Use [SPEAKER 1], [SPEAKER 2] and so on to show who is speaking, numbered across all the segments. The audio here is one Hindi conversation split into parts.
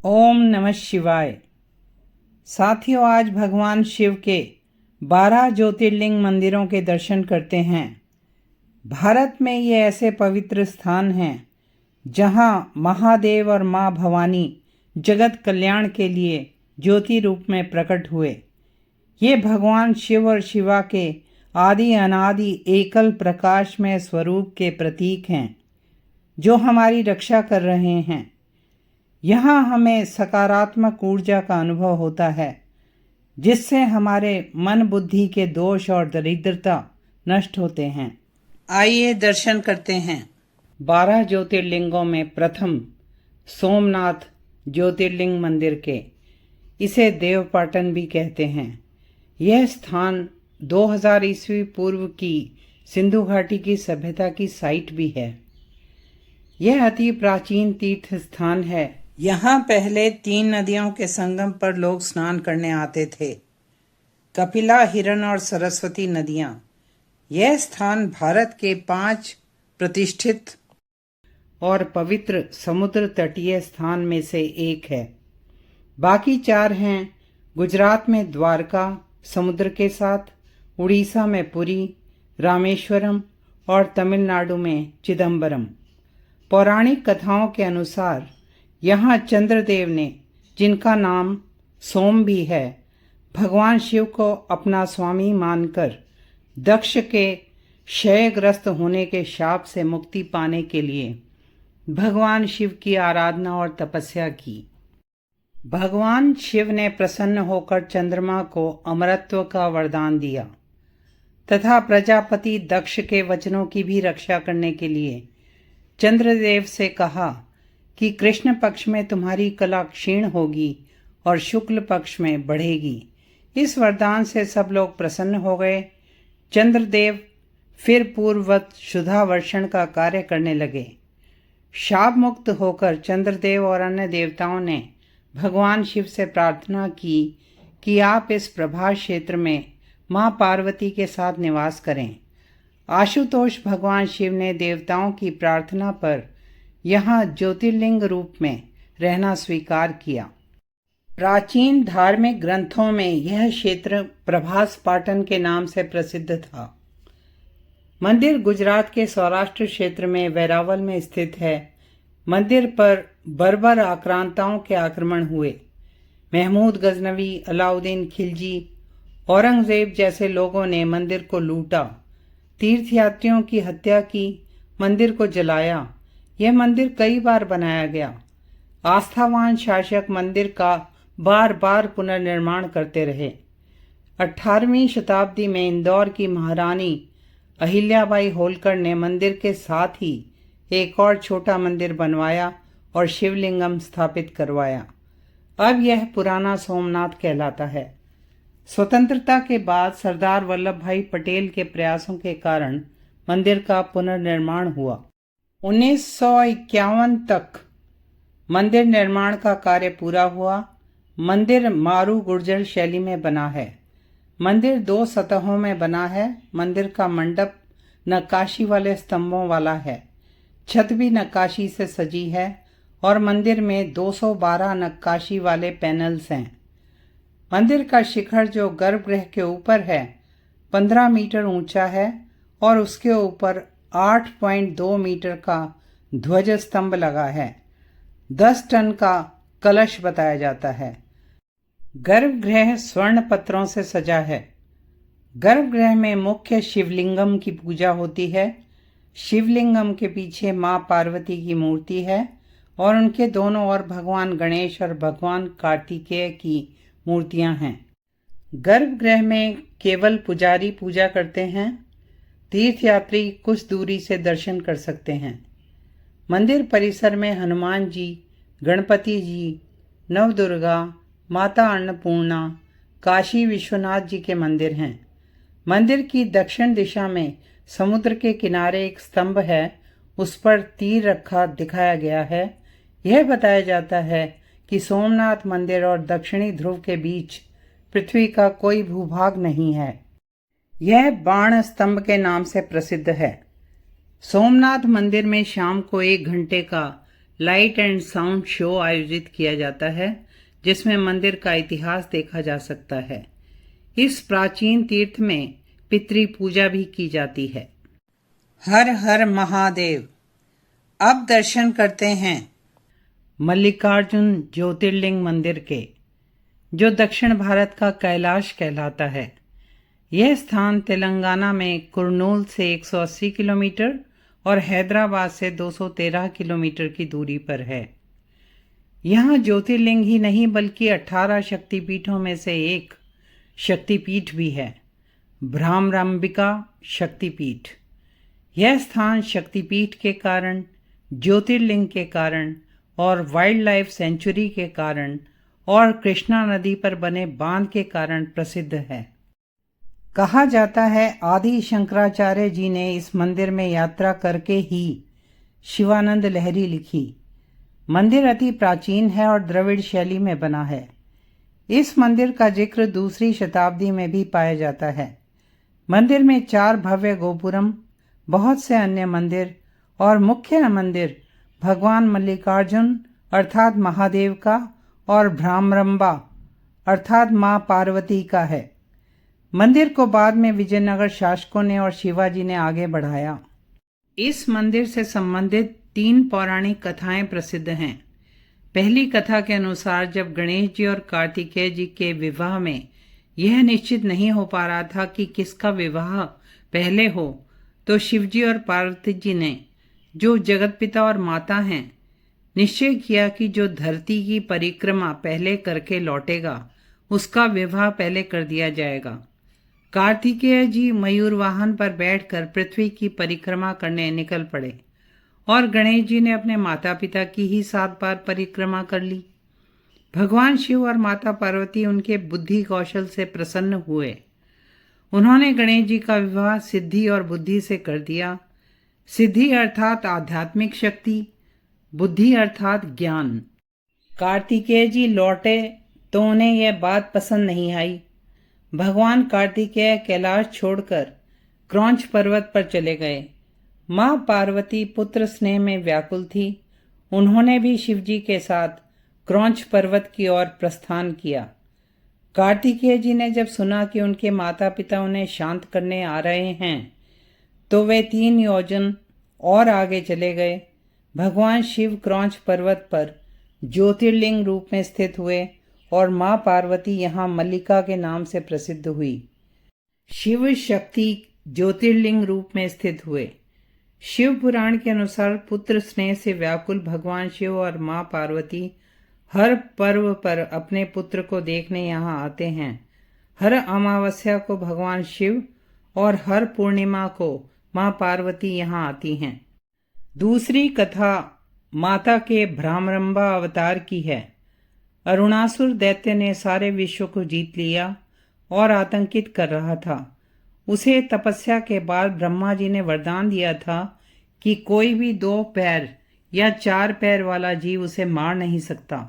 [SPEAKER 1] ओम नमः शिवाय। साथियों, आज भगवान शिव के 12 ज्योतिर्लिंग मंदिरों के दर्शन करते हैं। भारत में ये ऐसे पवित्र स्थान हैं जहां महादेव और मां भवानी जगत कल्याण के लिए ज्योति रूप में प्रकट हुए। ये भगवान शिव और शिवा के आदि अनादि एकल प्रकाशमय स्वरूप के प्रतीक हैं जो हमारी रक्षा कर रहे हैं। यहाँ हमें सकारात्मक ऊर्जा का अनुभव होता है जिससे हमारे मन बुद्धि के दोष और दरिद्रता नष्ट होते हैं। आइए दर्शन करते हैं। 12 ज्योतिर्लिंगों में प्रथम सोमनाथ ज्योतिर्लिंग मंदिर के, इसे देवपाटन भी कहते हैं। यह स्थान 2000 ईस्वी पूर्व की सिंधु घाटी की सभ्यता की साइट भी है। यह अति प्राचीन तीर्थ स्थान है। यहाँ पहले 3 नदियों के संगम पर लोग स्नान करने आते थे, कपिला, हिरण और सरस्वती नदियाँ। यह स्थान भारत के 5 प्रतिष्ठित और पवित्र समुद्र तटीय स्थान में से एक है। बाकी 4 हैं गुजरात में द्वारका समुद्र के साथ, उड़ीसा में पुरी, रामेश्वरम और तमिलनाडु में चिदम्बरम। पौराणिक कथाओं के अनुसार यहाँ चंद्रदेव ने, जिनका नाम सोम भी है, भगवान शिव को अपना स्वामी मानकर दक्ष के क्षयग्रस्त होने के शाप से मुक्ति पाने के लिए भगवान शिव की आराधना और तपस्या की। भगवान शिव ने प्रसन्न होकर चंद्रमा को अमरत्व का वरदान दिया तथा प्रजापति दक्ष के वचनों की भी रक्षा करने के लिए चंद्रदेव से कहा कि कृष्ण पक्ष में तुम्हारी कला क्षीण होगी और शुक्ल पक्ष में बढ़ेगी। इस वरदान से सब लोग प्रसन्न हो गए। चंद्रदेव फिर पूर्ववत शुद्धा वर्षण का कार्य करने लगे। शाप मुक्त होकर चंद्रदेव और अन्य देवताओं ने भगवान शिव से प्रार्थना की कि आप इस प्रभास क्षेत्र में मां पार्वती के साथ निवास करें। आशुतोष भगवान शिव ने देवताओं की प्रार्थना पर यहाँ ज्योतिर्लिंग रूप में रहना स्वीकार किया। प्राचीन धार्मिक ग्रंथों में यह क्षेत्र प्रभास पाटन के नाम से प्रसिद्ध था। मंदिर गुजरात के सौराष्ट्र क्षेत्र में वेरावल में स्थित है। मंदिर पर बर्बर आक्रांताओं के आक्रमण हुए। महमूद गजनवी, अलाउद्दीन खिलजी, औरंगजेब जैसे लोगों ने मंदिर को लूटा, तीर्थयात्रियों की हत्या की, मंदिर को जलाया। यह मंदिर कई बार बनाया गया। आस्थावान शासक मंदिर का बार बार पुनर्निर्माण करते रहे। 18वीं शताब्दी में इंदौर की महारानी अहिल्याबाई होलकर ने मंदिर के साथ ही एक और छोटा मंदिर बनवाया और शिवलिंगम स्थापित करवाया। अब यह पुराना सोमनाथ कहलाता है। स्वतंत्रता के बाद सरदार वल्लभ भाई पटेल के प्रयासों के कारण मंदिर का पुनर्निर्माण हुआ। 1951 तक मंदिर निर्माण का कार्य पूरा हुआ। मंदिर मारू गुर्जर शैली में बना है। मंदिर 2 सतहों में बना है। मंदिर का मंडप नक्काशी वाले स्तंभों वाला है। छत भी नक्काशी से सजी है और मंदिर में 212 नक्काशी वाले पैनल्स हैं। मंदिर का शिखर जो गर्भगृह के ऊपर है 15 मीटर ऊंचा है और उसके ऊपर 8.2 मीटर का ध्वज स्तंभ लगा है। 10 टन का कलश बताया जाता है। गर्भगृह स्वर्ण पत्रों से सजा है। गर्भगृह में मुख्य शिवलिंगम की पूजा होती है। शिवलिंगम के पीछे मां पार्वती की मूर्ति है और उनके दोनों ओर भगवान गणेश और भगवान कार्तिकेय की मूर्तियां हैं। गर्भगृह में केवल पुजारी पूजा करते हैं। तीर्थयात्री कुछ दूरी से दर्शन कर सकते हैं। मंदिर परिसर में हनुमान जी, गणपति जी, नवदुर्गा, माता अन्नपूर्णा, काशी विश्वनाथ जी के मंदिर हैं। मंदिर की दक्षिण दिशा में समुद्र के किनारे एक स्तंभ है, उस पर तीर रखा दिखाया गया है। यह बताया जाता है कि सोमनाथ मंदिर और दक्षिणी ध्रुव के बीच पृथ्वी का कोई भूभाग नहीं है। यह बाण स्तंभ के नाम से प्रसिद्ध है। सोमनाथ मंदिर में शाम को 1 घंटे का लाइट एंड साउंड शो आयोजित किया जाता है, जिसमें मंदिर का इतिहास देखा जा सकता है। इस प्राचीन तीर्थ में पितृ पूजा भी की जाती है। हर हर महादेव। अब दर्शन करते हैं मल्लिकार्जुन ज्योतिर्लिंग मंदिर के, जो दक्षिण भारत का कैलाश कहलाता है। यह स्थान तेलंगाना में कुर्नूल से 180 किलोमीटर और हैदराबाद से 213 किलोमीटर की दूरी पर है। यहाँ ज्योतिर्लिंग ही नहीं बल्कि 18 शक्तिपीठों में से एक शक्तिपीठ भी है, भ्रामरंबिका शक्तिपीठ। यह स्थान शक्तिपीठ के कारण, ज्योतिर्लिंग के कारण और वाइल्ड लाइफ सेंचुरी के कारण और कृष्णा नदी पर बने बांध के कारण प्रसिद्ध है। कहा जाता है आदि शंकराचार्य जी ने इस मंदिर में यात्रा करके ही शिवानंद लहरी लिखी। मंदिर अति प्राचीन है और द्रविड़ शैली में बना है। इस मंदिर का जिक्र 2री शताब्दी में भी पाया जाता है। मंदिर में 4 भव्य गोपुरम, बहुत से अन्य मंदिर और मुख्य मंदिर भगवान मल्लिकार्जुन अर्थात महादेव का और भ्रामरंबा अर्थात मां पार्वती का है। मंदिर को बाद में विजयनगर शासकों ने और शिवाजी ने आगे बढ़ाया। इस मंदिर से संबंधित 3 पौराणिक कथाएं प्रसिद्ध हैं। पहली कथा के अनुसार जब गणेश जी और कार्तिकेय जी के विवाह में यह निश्चित नहीं हो पा रहा था कि किसका विवाह पहले हो, तो शिवजी और पार्वती जी ने, जो जगतपिता और माता हैं, निश्चय किया कि जो धरती की परिक्रमा पहले करके लौटेगा उसका विवाह पहले कर दिया जाएगा। कार्तिकेय जी मयूर वाहन पर बैठकर पृथ्वी की परिक्रमा करने निकल पड़े और गणेश जी ने अपने माता पिता की ही 7 बार परिक्रमा कर ली। भगवान शिव और माता पार्वती उनके बुद्धि कौशल से प्रसन्न हुए। उन्होंने गणेश जी का विवाह सिद्धि और बुद्धि से कर दिया। सिद्धि अर्थात आध्यात्मिक शक्ति, बुद्धि अर्थात ज्ञान। कार्तिकेय जी लौटे तो उन्हें यह बात पसंद नहीं आई। भगवान कार्तिकेय कैलाश छोड़कर क्रौंच पर्वत पर चले गए। मां पार्वती पुत्र स्नेह में व्याकुल थी। उन्होंने भी शिवजी के साथ क्रौंच पर्वत की ओर प्रस्थान किया। कार्तिकेय जी ने जब सुना कि उनके माता पिता उन्हें शांत करने आ रहे हैं, तो वे 3 योजन और आगे चले गए। भगवान शिव क्रौंच पर्वत पर ज्योतिर्लिंग रूप में स्थित हुए और मां पार्वती यहाँ मल्लिका के नाम से प्रसिद्ध हुई। शिव शक्ति ज्योतिर्लिंग रूप में स्थित हुए। शिव पुराण के अनुसार पुत्र स्नेह से व्याकुल भगवान शिव और मां पार्वती हर पर्व पर अपने पुत्र को देखने यहाँ आते हैं। हर अमावस्या को भगवान शिव और हर पूर्णिमा को मां पार्वती यहाँ आती हैं। दूसरी कथा माता के भ्रामरंबा अवतार की है। अरुणासुर दैत्य ने सारे विश्व को जीत लिया और आतंकित कर रहा था। उसे तपस्या के बाद ब्रह्मा जी ने वरदान दिया था कि कोई भी 2 पैर या 4 पैर वाला जीव उसे मार नहीं सकता।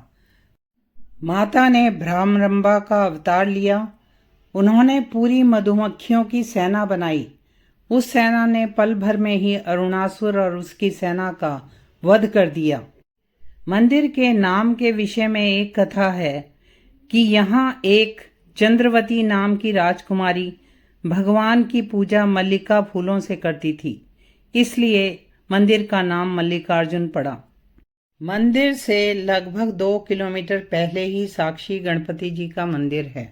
[SPEAKER 1] माता ने भ्रामरंबा का अवतार लिया। उन्होंने पूरी मधुमक्खियों की सेना बनाई। उस सेना ने पल भर में ही अरुणासुर और उसकी सेना का वध कर दिया। मंदिर के नाम के विषय में एक कथा है कि यहाँ एक चंद्रवती नाम की राजकुमारी भगवान की पूजा मल्लिका फूलों से करती थी, इसलिए मंदिर का नाम मल्लिकार्जुन पड़ा। मंदिर से लगभग 2 किलोमीटर पहले ही साक्षी गणपति जी का मंदिर है।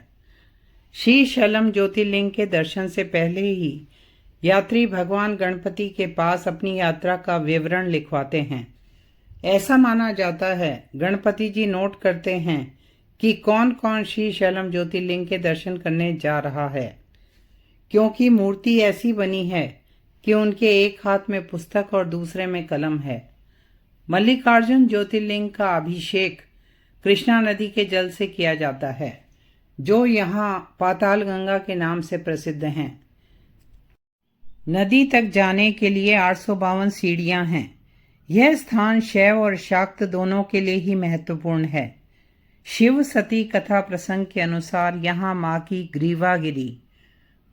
[SPEAKER 1] श्रीशैलम ज्योतिर्लिंग के दर्शन से पहले ही यात्री भगवान गणपति के पास अपनी यात्रा का विवरण लिखवाते हैं। ऐसा माना जाता है गणपति जी नोट करते हैं कि कौन कौन श्रीशैलम ज्योतिर्लिंग के दर्शन करने जा रहा है, क्योंकि मूर्ति ऐसी बनी है कि उनके एक हाथ में पुस्तक और दूसरे में कलम है। मल्लिकार्जुन ज्योतिर्लिंग का अभिषेक कृष्णा नदी के जल से किया जाता है, जो यहाँ पाताल गंगा के नाम से प्रसिद्ध हैं। नदी तक जाने के लिए 852 सीढ़ियां हैं। यह स्थान शैव और शाक्त दोनों के लिए ही महत्वपूर्ण है। शिव सती कथा प्रसंग के अनुसार यहाँ माँ की ग्रीवा गिरी।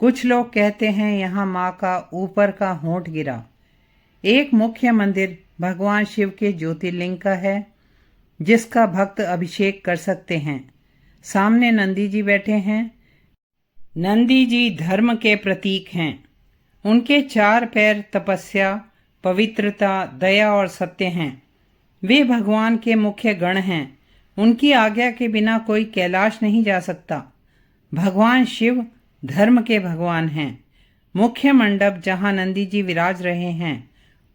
[SPEAKER 1] कुछ लोग कहते हैं यहाँ माँ का ऊपर का होंठ गिरा। एक मुख्य मंदिर भगवान शिव के ज्योतिर्लिंग का है, जिसका भक्त अभिषेक कर सकते हैं। सामने नंदी जी बैठे हैं। नंदी जी धर्म के प्रतीक हैं। उनके 4 पैर तपस्या, पवित्रता, दया और सत्य हैं। वे भगवान के मुख्य गण हैं। उनकी आज्ञा के बिना कोई कैलाश नहीं जा सकता। भगवान शिव धर्म के भगवान हैं। मुख्य मंडप जहां नंदी जी विराज रहे हैं,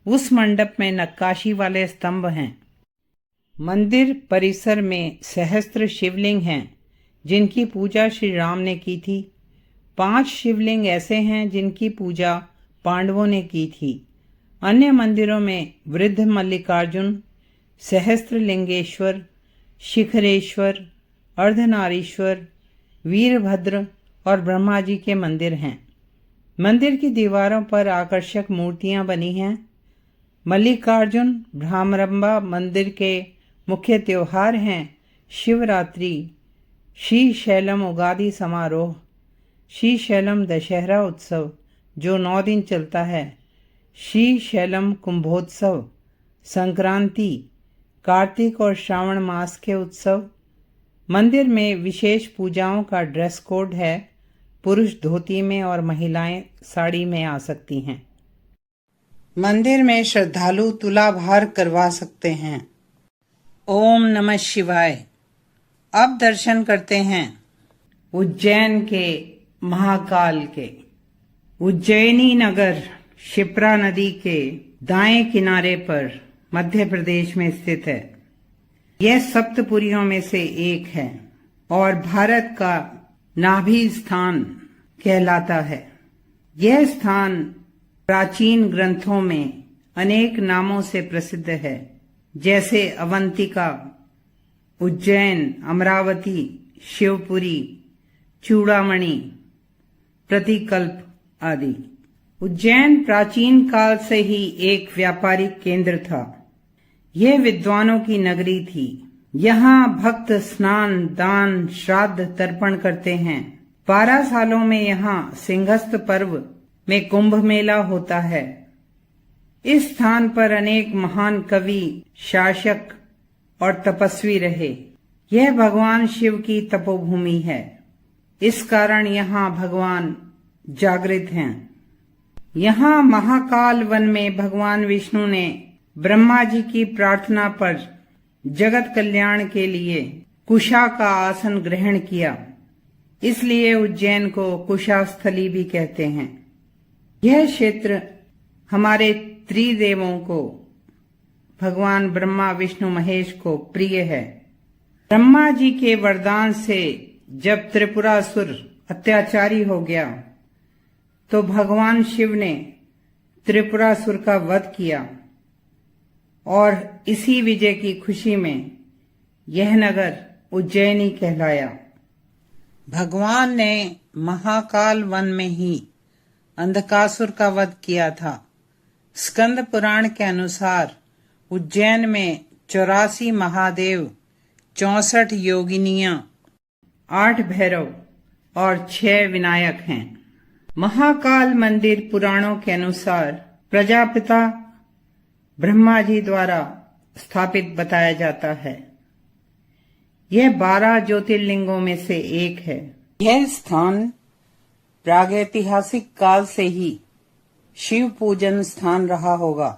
[SPEAKER 1] उस मंडप में नक्काशी वाले स्तंभ हैं। मंदिर परिसर में सहस्त्र शिवलिंग हैं, जिनकी पूजा श्री राम ने की थी। 5 शिवलिंग ऐसे हैं जिनकी पूजा पांडवों ने की थी। अन्य मंदिरों में वृद्ध मल्लिकार्जुन, सहस्त्रलिंगेश्वर, शिखरेश्वर, अर्धनारीश्वर, वीरभद्र और ब्रह्मा जी के मंदिर हैं। मंदिर की दीवारों पर आकर्षक मूर्तियां बनी हैं। मल्लिकार्जुन भ्रामरंभा मंदिर के मुख्य त्योहार हैं शिवरात्रि, श्रीशैलम उगादि समारोह, श्रीशैलम दशहरा उत्सव जो 9 दिन चलता है, श्रीशैलम कुंभोत्सव, संक्रांति, कार्तिक और श्रावण मास के उत्सव। मंदिर में विशेष पूजाओं का ड्रेस कोड है। पुरुष धोती में और महिलाएं साड़ी में आ सकती हैं। मंदिर में श्रद्धालु तुलाभार करवा सकते हैं। ओम नमः शिवाय। अब दर्शन करते हैं उज्जैन के महाकाल के। उज्जैनी नगर शिप्रा नदी के दाएं किनारे पर मध्य प्रदेश में स्थित है। यह सप्तपुरियों में से एक है और भारत का नाभि स्थान कहलाता है। यह स्थान प्राचीन ग्रंथों में अनेक नामों से प्रसिद्ध है, जैसे अवंतिका, उज्जैन, अमरावती, शिवपुरी, चूड़ामणि, प्रतिकल्प आदि। उज्जैन प्राचीन काल से ही एक व्यापारिक केंद्र था। यह विद्वानों की नगरी थी। यहाँ भक्त स्नान, दान, श्राद्ध, तर्पण करते हैं। 12 सालों में यहाँ सिंहस्थ पर्व में कुंभ मेला होता है। इस स्थान पर अनेक महान कवि, शासक और तपस्वी रहे। यह भगवान शिव की तपोभूमि है। इस कारण यहाँ भगवान जागृत हैं। यहाँ महाकाल वन में भगवान विष्णु ने ब्रह्मा जी की प्रार्थना पर जगत कल्याण के लिए कुशा का आसन ग्रहण किया। इसलिए उज्जैन को कुशास्थली भी कहते हैं। यह क्षेत्र हमारे त्रिदेवों को, भगवान ब्रह्मा, विष्णु, महेश को प्रिय है। ब्रह्मा जी के वरदान से जब त्रिपुरासुर अत्याचारी हो गया, तो भगवान शिव ने त्रिपुरासुर का वध किया और इसी विजय की खुशी में यह नगर उज्जैनी कहलाया। भगवान ने महाकाल वन में ही अंधकासुर का वध किया था। स्कंद पुराण के अनुसार उज्जैन में 84 महादेव, 64 योगिनियां, 8 भैरव और 6 विनायक हैं। महाकाल मंदिर पुराणों के अनुसार प्रजापिता ब्रह्मा जी द्वारा स्थापित बताया जाता है। यह 12 ज्योतिर्लिंगों में से एक है। यह स्थान प्रागैतिहासिक काल से ही शिव पूजन स्थान रहा होगा।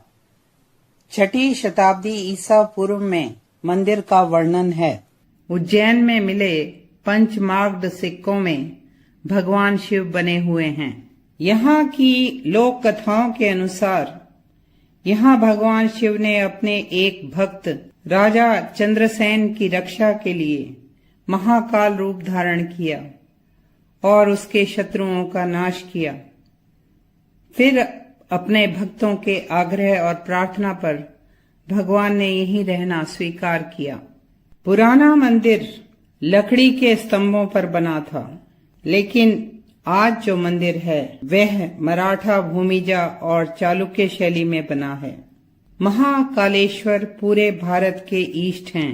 [SPEAKER 1] 6ठी शताब्दी ईसा पूर्व में मंदिर का वर्णन है। उज्जैन में मिले पंचमार्ग सिक्कों में भगवान शिव बने हुए हैं। यहाँ की लोक कथाओं के अनुसार यहाँ भगवान शिव ने अपने एक भक्त राजा चंद्रसेन की रक्षा के लिए महाकाल रूप धारण किया और उसके शत्रुओं का नाश किया। फिर अपने भक्तों के आग्रह और प्रार्थना पर भगवान ने यहीं रहना स्वीकार किया। पुराना मंदिर लकड़ी के स्तंभों पर बना था, लेकिन आज जो मंदिर है वह मराठा, भूमिजा और चालुक्य शैली में बना है। महाकालेश्वर पूरे भारत के ईष्ट हैं।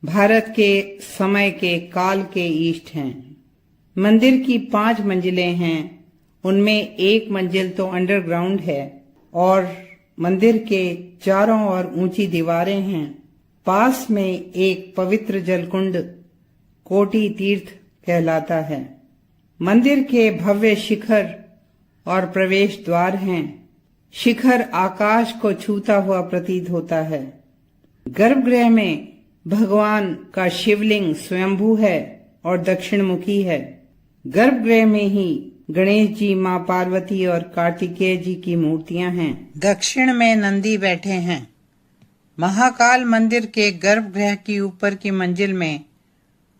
[SPEAKER 1] भारत के समय के काल के ईष्ट हैं। मंदिर की 5 मंजिलें हैं। उनमें एक मंजिल तो अंडरग्राउंड है और मंदिर के चारों ओर ऊंची दीवारें हैं। पास में एक पवित्र जलकुंड कोटि तीर्थ कहलाता है। मंदिर के भव्य शिखर और प्रवेश द्वार हैं। शिखर आकाश को छूता हुआ प्रतीत होता है। गर्भगृह में भगवान का शिवलिंग स्वयंभू है और दक्षिणमुखी है। गर्भगृह में ही गणेश जी, मां पार्वती और कार्तिकेय जी की मूर्तियां हैं। दक्षिण में नंदी बैठे हैं। महाकाल मंदिर के गर्भगृह की ऊपर की मंजिल में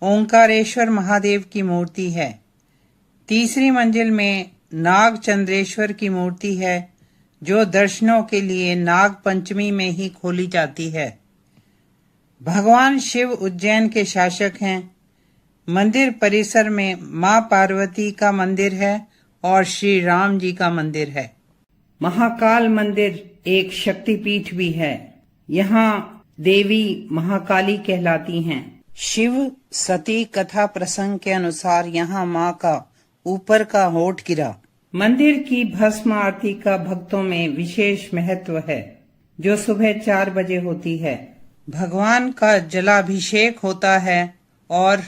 [SPEAKER 1] ओंकारेश्वर महादेव की मूर्ति है। तीसरी मंजिल में नाग चंद्रेश्वर की मूर्ति है, जो दर्शनों के लिए नाग पंचमी में ही खोली जाती है। भगवान शिव उज्जैन के शासक हैं। मंदिर परिसर में मां पार्वती का मंदिर है और श्री राम जी का मंदिर है। महाकाल मंदिर एक शक्तिपीठ भी है। यहाँ देवी महाकाली कहलाती हैं। शिव सती कथा प्रसंग के अनुसार यहाँ मां का ऊपर का होठ गिरा। मंदिर की भस्म आरती का भक्तों में विशेष महत्व है, जो सुबह 4 बजे होती है। भगवान का जलाभिषेक होता है और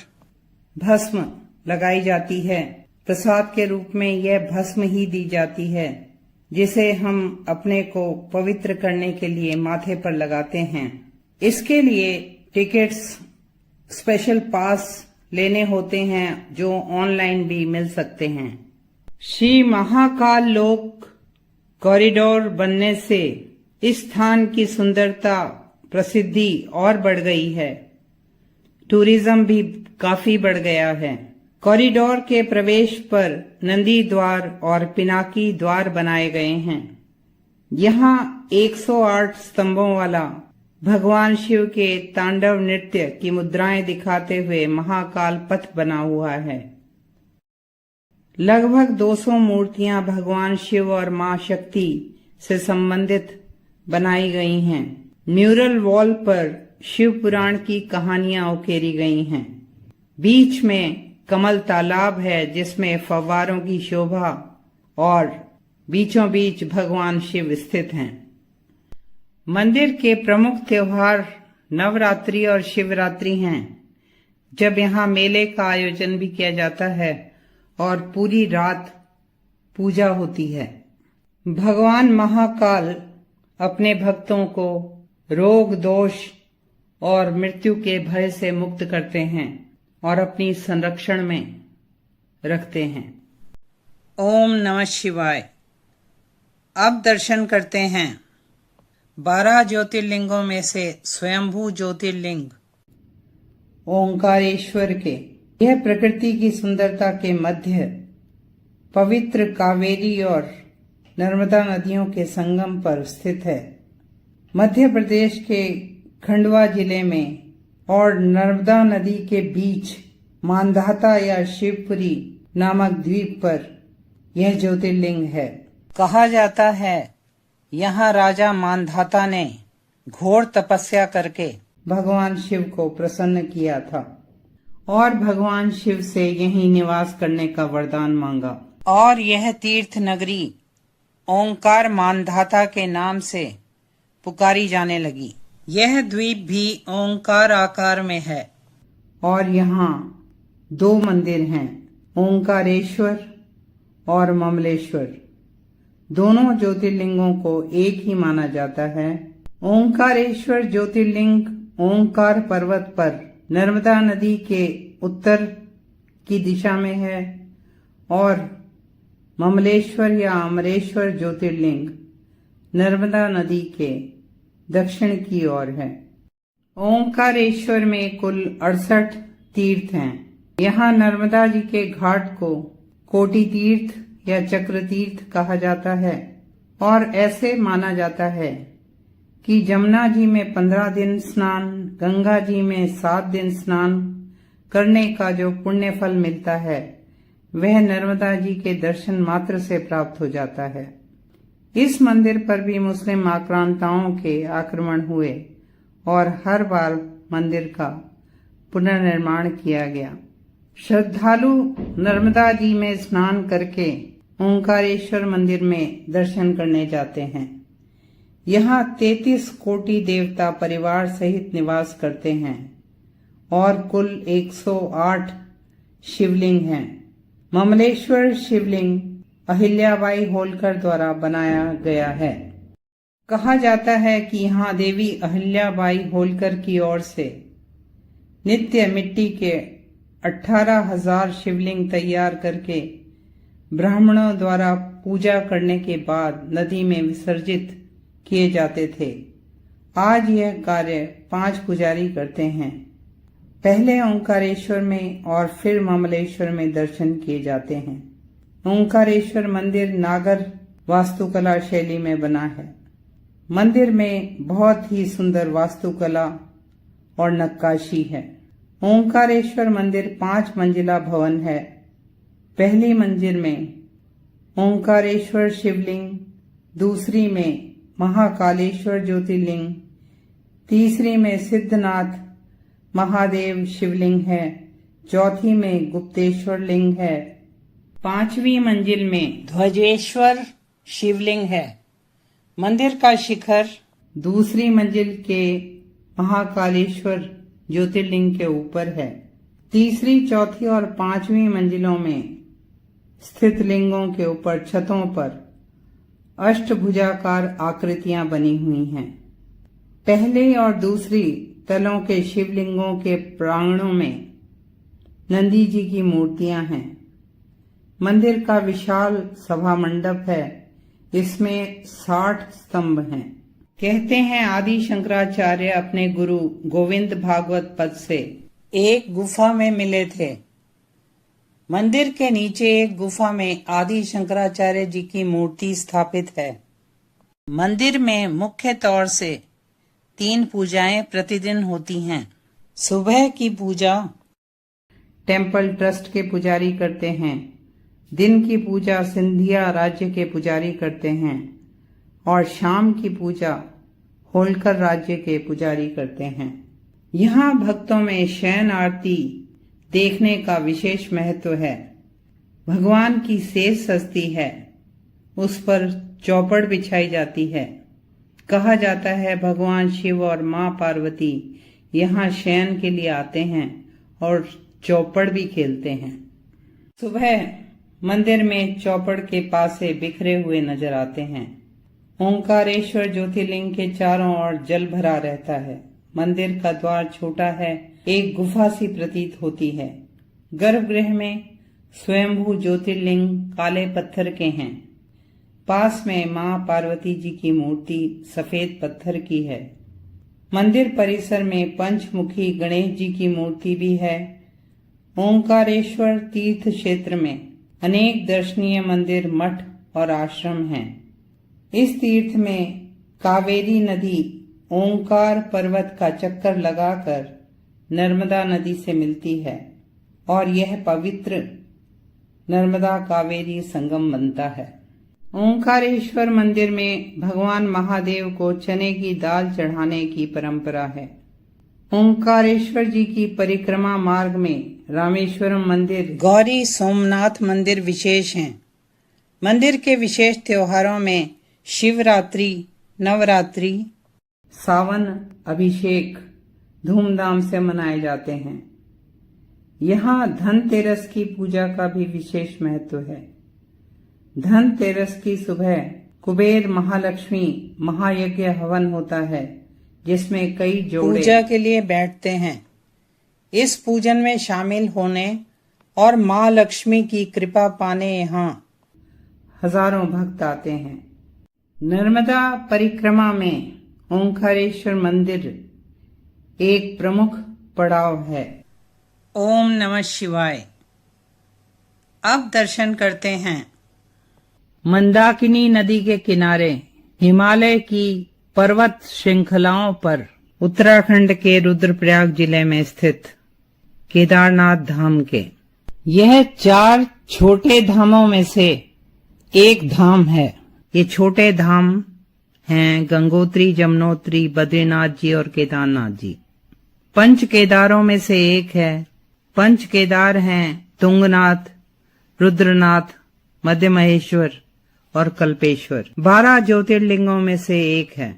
[SPEAKER 1] भस्म लगाई जाती है। प्रसाद के रूप में यह भस्म ही दी जाती है, जिसे हम अपने को पवित्र करने के लिए माथे पर लगाते हैं। इसके लिए टिकट्स, स्पेशल पास लेने होते हैं, जो ऑनलाइन भी मिल सकते हैं। श्री महाकाल लोक कॉरिडोर बनने से इस स्थान की सुंदरता, प्रसिद्धि और बढ़ गई है। टूरिज्म भी काफी बढ़ गया है। कॉरिडोर के प्रवेश पर नंदी द्वार और पिनाकी द्वार बनाए गए हैं। यहाँ 108 स्तंभों वाला भगवान शिव के तांडव नृत्य की मुद्राएं दिखाते हुए महाकाल पथ बना हुआ है। लगभग 200 मूर्तियां भगवान शिव और मां शक्ति से संबंधित बनाई गई हैं। म्यूरल वॉल पर शिव पुराण की कहानियां उकेरी गई हैं। बीच में कमल तालाब है, जिसमें फव्वारों की शोभा, और बीचों बीच भगवान शिव स्थित हैं। मंदिर के प्रमुख त्योहार नवरात्रि और शिवरात्रि हैं, जब यहाँ मेले का आयोजन भी किया जाता है और पूरी रात पूजा होती है। भगवान महाकाल अपने भक्तों को रोग, दोष और मृत्यु के भय से मुक्त करते हैं और अपनी संरक्षण में रखते हैं। ओम नमः शिवाय। अब दर्शन करते हैं 12 ज्योतिर्लिंगों में से स्वयंभू ज्योतिर्लिंग ओंकारेश्वर के। यह प्रकृति की सुंदरता के मध्य पवित्र कावेरी और नर्मदा नदियों के संगम पर स्थित है। मध्य प्रदेश के खंडवा जिले में और नर्मदा नदी के बीच मानधाता या शिवपुरी नामक द्वीप पर यह ज्योतिर्लिंग है। कहा जाता है यहाँ राजा मानधाता ने घोर तपस्या करके भगवान शिव को प्रसन्न किया था और भगवान शिव से यहीं निवास करने का वरदान मांगा, और यह तीर्थ नगरी ओंकार मानधाता के नाम से पुकारी जाने लगी। यह द्वीप भी ओंकार आकार में है और यहाँ 2 मंदिर हैं, ओंकारेश्वर और ममलेश्वर। दोनों ज्योतिर्लिंगों को एक ही माना जाता है। ओंकारेश्वर ज्योतिर्लिंग ओंकार पर्वत पर नर्मदा नदी के उत्तर की दिशा में है और ममलेश्वर या अमरेश्वर ज्योतिर्लिंग नर्मदा नदी के दक्षिण की ओर है। ओंकारेश्वर में कुल 68 तीर्थ हैं। यहाँ नर्मदा जी के घाट को कोटि तीर्थ या चक्र तीर्थ कहा जाता है और ऐसे माना जाता है कि जमुना जी में 15 दिन स्नान, गंगा जी में 7 दिन स्नान करने का जो पुण्य फल मिलता है, वह नर्मदा जी के दर्शन मात्र से प्राप्त हो जाता है। इस मंदिर पर भी मुस्लिम आक्रांताओं के आक्रमण हुए और हर बार मंदिर का पुनर्निर्माण किया गया। श्रद्धालु नर्मदा जी में स्नान करके ओंकारेश्वर मंदिर में दर्शन करने जाते हैं। यहाँ 33 कोटि देवता परिवार सहित निवास करते हैं और कुल 108 शिवलिंग हैं। ममलेश्वर शिवलिंग अहिल्याबाई होलकर द्वारा बनाया गया है। कहा जाता है कि यहाँ देवी अहिल्याबाई होलकर की ओर से नित्य मिट्टी के 18,000 शिवलिंग तैयार करके ब्राह्मणों द्वारा पूजा करने के बाद नदी में विसर्जित किए जाते थे। आज यह कार्य 5 पुजारी करते हैं। पहले ओंकारेश्वर में और फिर ममलेश्वर में दर्शन किए जाते हैं। ओंकारेश्वर मंदिर नागर वास्तुकला शैली में बना है। मंदिर में बहुत ही सुंदर वास्तुकला और नक्काशी है। ओंकारेश्वर मंदिर 5 मंजिला भवन है। पहली मंजिल में ओंकारेश्वर शिवलिंग, दूसरी में महाकालेश्वर ज्योतिर्लिंग, तीसरी में सिद्धनाथ महादेव शिवलिंग है, चौथी में गुप्तेश्वर लिंग है, 5वीं मंजिल में ध्वजेश्वर शिवलिंग है। मंदिर का शिखर दूसरी मंजिल के महाकालेश्वर ज्योतिर्लिंग के ऊपर है। तीसरी, चौथी और 5वीं मंजिलों में स्थित लिंगों के ऊपर छतों पर अष्टभुजाकार आकृतियां बनी हुई हैं। पहले और दूसरी तलों के शिवलिंगों के प्रांगणों में नंदी जी की मूर्तियां हैं। मंदिर का विशाल सभा मंडप है। इसमें 60 स्तंभ हैं। कहते हैं आदि शंकराचार्य अपने गुरु गोविंद भागवत पद से एक गुफा में मिले थे। मंदिर के नीचे एक गुफा में आदि शंकराचार्य जी की मूर्ति स्थापित है। मंदिर में मुख्य तौर से 3 पूजाएं प्रतिदिन होती हैं। सुबह की पूजा टेम्पल ट्रस्ट के पुजारी करते हैं। दिन की पूजा सिंधिया राज्य के पुजारी करते हैं और शाम की पूजा होलकर राज्य के पुजारी करते हैं। यहाँ भक्तों में शयन आरती देखने का विशेष महत्व है। भगवान की सेज सजती है, उस पर चौपड़ बिछाई जाती है। कहा जाता है भगवान शिव और माँ पार्वती यहाँ शयन के लिए आते हैं और चौपड़ भी खेलते हैं। सुबह मंदिर में चौपड़ के पासे बिखरे हुए नजर आते हैं। ओंकारेश्वर ज्योतिर्लिंग के चारों ओर जल भरा रहता है। मंदिर का द्वार छोटा है, एक गुफा सी प्रतीत होती है। गर्भगृह में स्वयंभू ज्योतिर्लिंग काले पत्थर के हैं। पास में मां पार्वती जी की मूर्ति सफेद पत्थर की है। मंदिर परिसर में पंचमुखी गणेश जी की मूर्ति भी है। ओंकारेश्वर तीर्थ क्षेत्र में अनेक दर्शनीय मंदिर, मठ और आश्रम हैं। इस तीर्थ में कावेरी नदी ओंकार पर्वत का चक्कर लगाकर नर्मदा नदी से मिलती है और यह पवित्र नर्मदा कावेरी संगम बनता है। ओंकारेश्वर मंदिर में भगवान महादेव को चने की दाल चढ़ाने की परंपरा है। ओंकारेश्वर जी की परिक्रमा मार्ग में रामेश्वरम मंदिर, गौरी सोमनाथ मंदिर विशेष हैं। मंदिर के विशेष त्योहारों में शिवरात्रि, नवरात्रि, सावन अभिषेक धूमधाम से मनाए जाते हैं। यहाँ धनतेरस की पूजा का भी विशेष महत्व है। धनतेरस की सुबह कुबेर महालक्ष्मी महायज्ञ हवन होता है, जिसमें कई जोड़े पूजा के लिए बैठते हैं। इस पूजन में शामिल होने और माँ लक्ष्मी की कृपा पाने यहाँ हजारों भक्त आते हैं। नर्मदा परिक्रमा में ओंकारेश्वर मंदिर एक प्रमुख पड़ाव है। ओम नमः शिवाय। अब दर्शन करते हैं मंदाकिनी नदी के किनारे हिमालय की पर्वत श्रृंखलाओं पर उत्तराखंड के रुद्रप्रयाग जिले में स्थित केदारनाथ धाम के। यह 4 छोटे धामों में से एक धाम है। ये छोटे धाम हैं गंगोत्री, जमुनोत्री, बद्रीनाथ जी और केदारनाथ जी। 5 केदारों में से एक है। 5 केदार हैं तुंगनाथ, रुद्रनाथ, मध्य महेश्वर और कल्पेश्वर 12 ज्योतिर्लिंगों में से एक है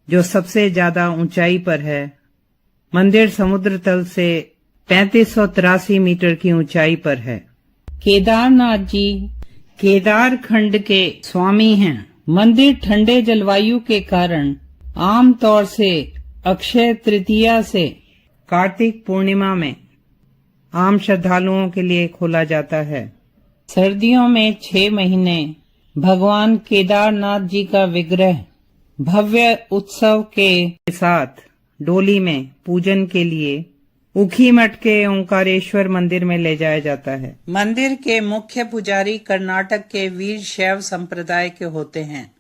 [SPEAKER 1] जो सबसे ज्यादा ऊंचाई पर है। मंदिर समुद्र तल से 3583 मीटर की ऊंचाई पर है। केदारनाथ जी केदार खंड के स्वामी हैं। मंदिर ठंडे जलवायु के कारण आमतौर से अक्षय तृतीया से कार्तिक पूर्णिमा में आम श्रद्धालुओं के लिए खोला जाता है। सर्दियों में 6 महीने भगवान केदारनाथ जी का विग्रह भव्य उत्सव के साथ डोली में पूजन के लिए ऊखीमठ के ओंकारेश्वर मंदिर में ले जाया जाता है। मंदिर के मुख्य पुजारी कर्नाटक के वीर शैव संप्रदाय के होते हैं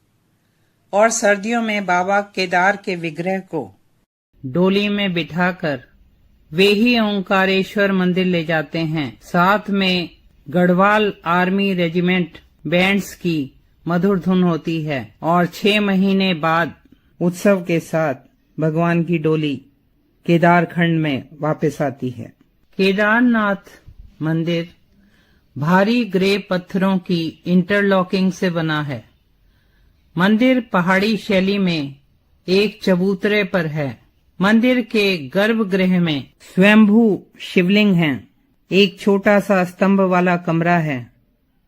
[SPEAKER 1] और सर्दियों में बाबा केदार के विग्रह को डोली में बिठाकर वे ही ओंकारेश्वर मंदिर ले जाते हैं। साथ में गढ़वाल आर्मी रेजिमेंट बैंड्स की मधुर धुन होती है और 6 महीने बाद उत्सव के साथ भगवान की डोली केदार खंड में वापस आती है। केदारनाथ मंदिर भारी ग्रे पत्थरों की इंटरलॉकिंग से बना है। मंदिर पहाड़ी शैली में एक चबूतरे पर है। मंदिर के गर्भगृह में स्वयंभू शिवलिंग हैं। एक छोटा सा स्तंभ वाला कमरा है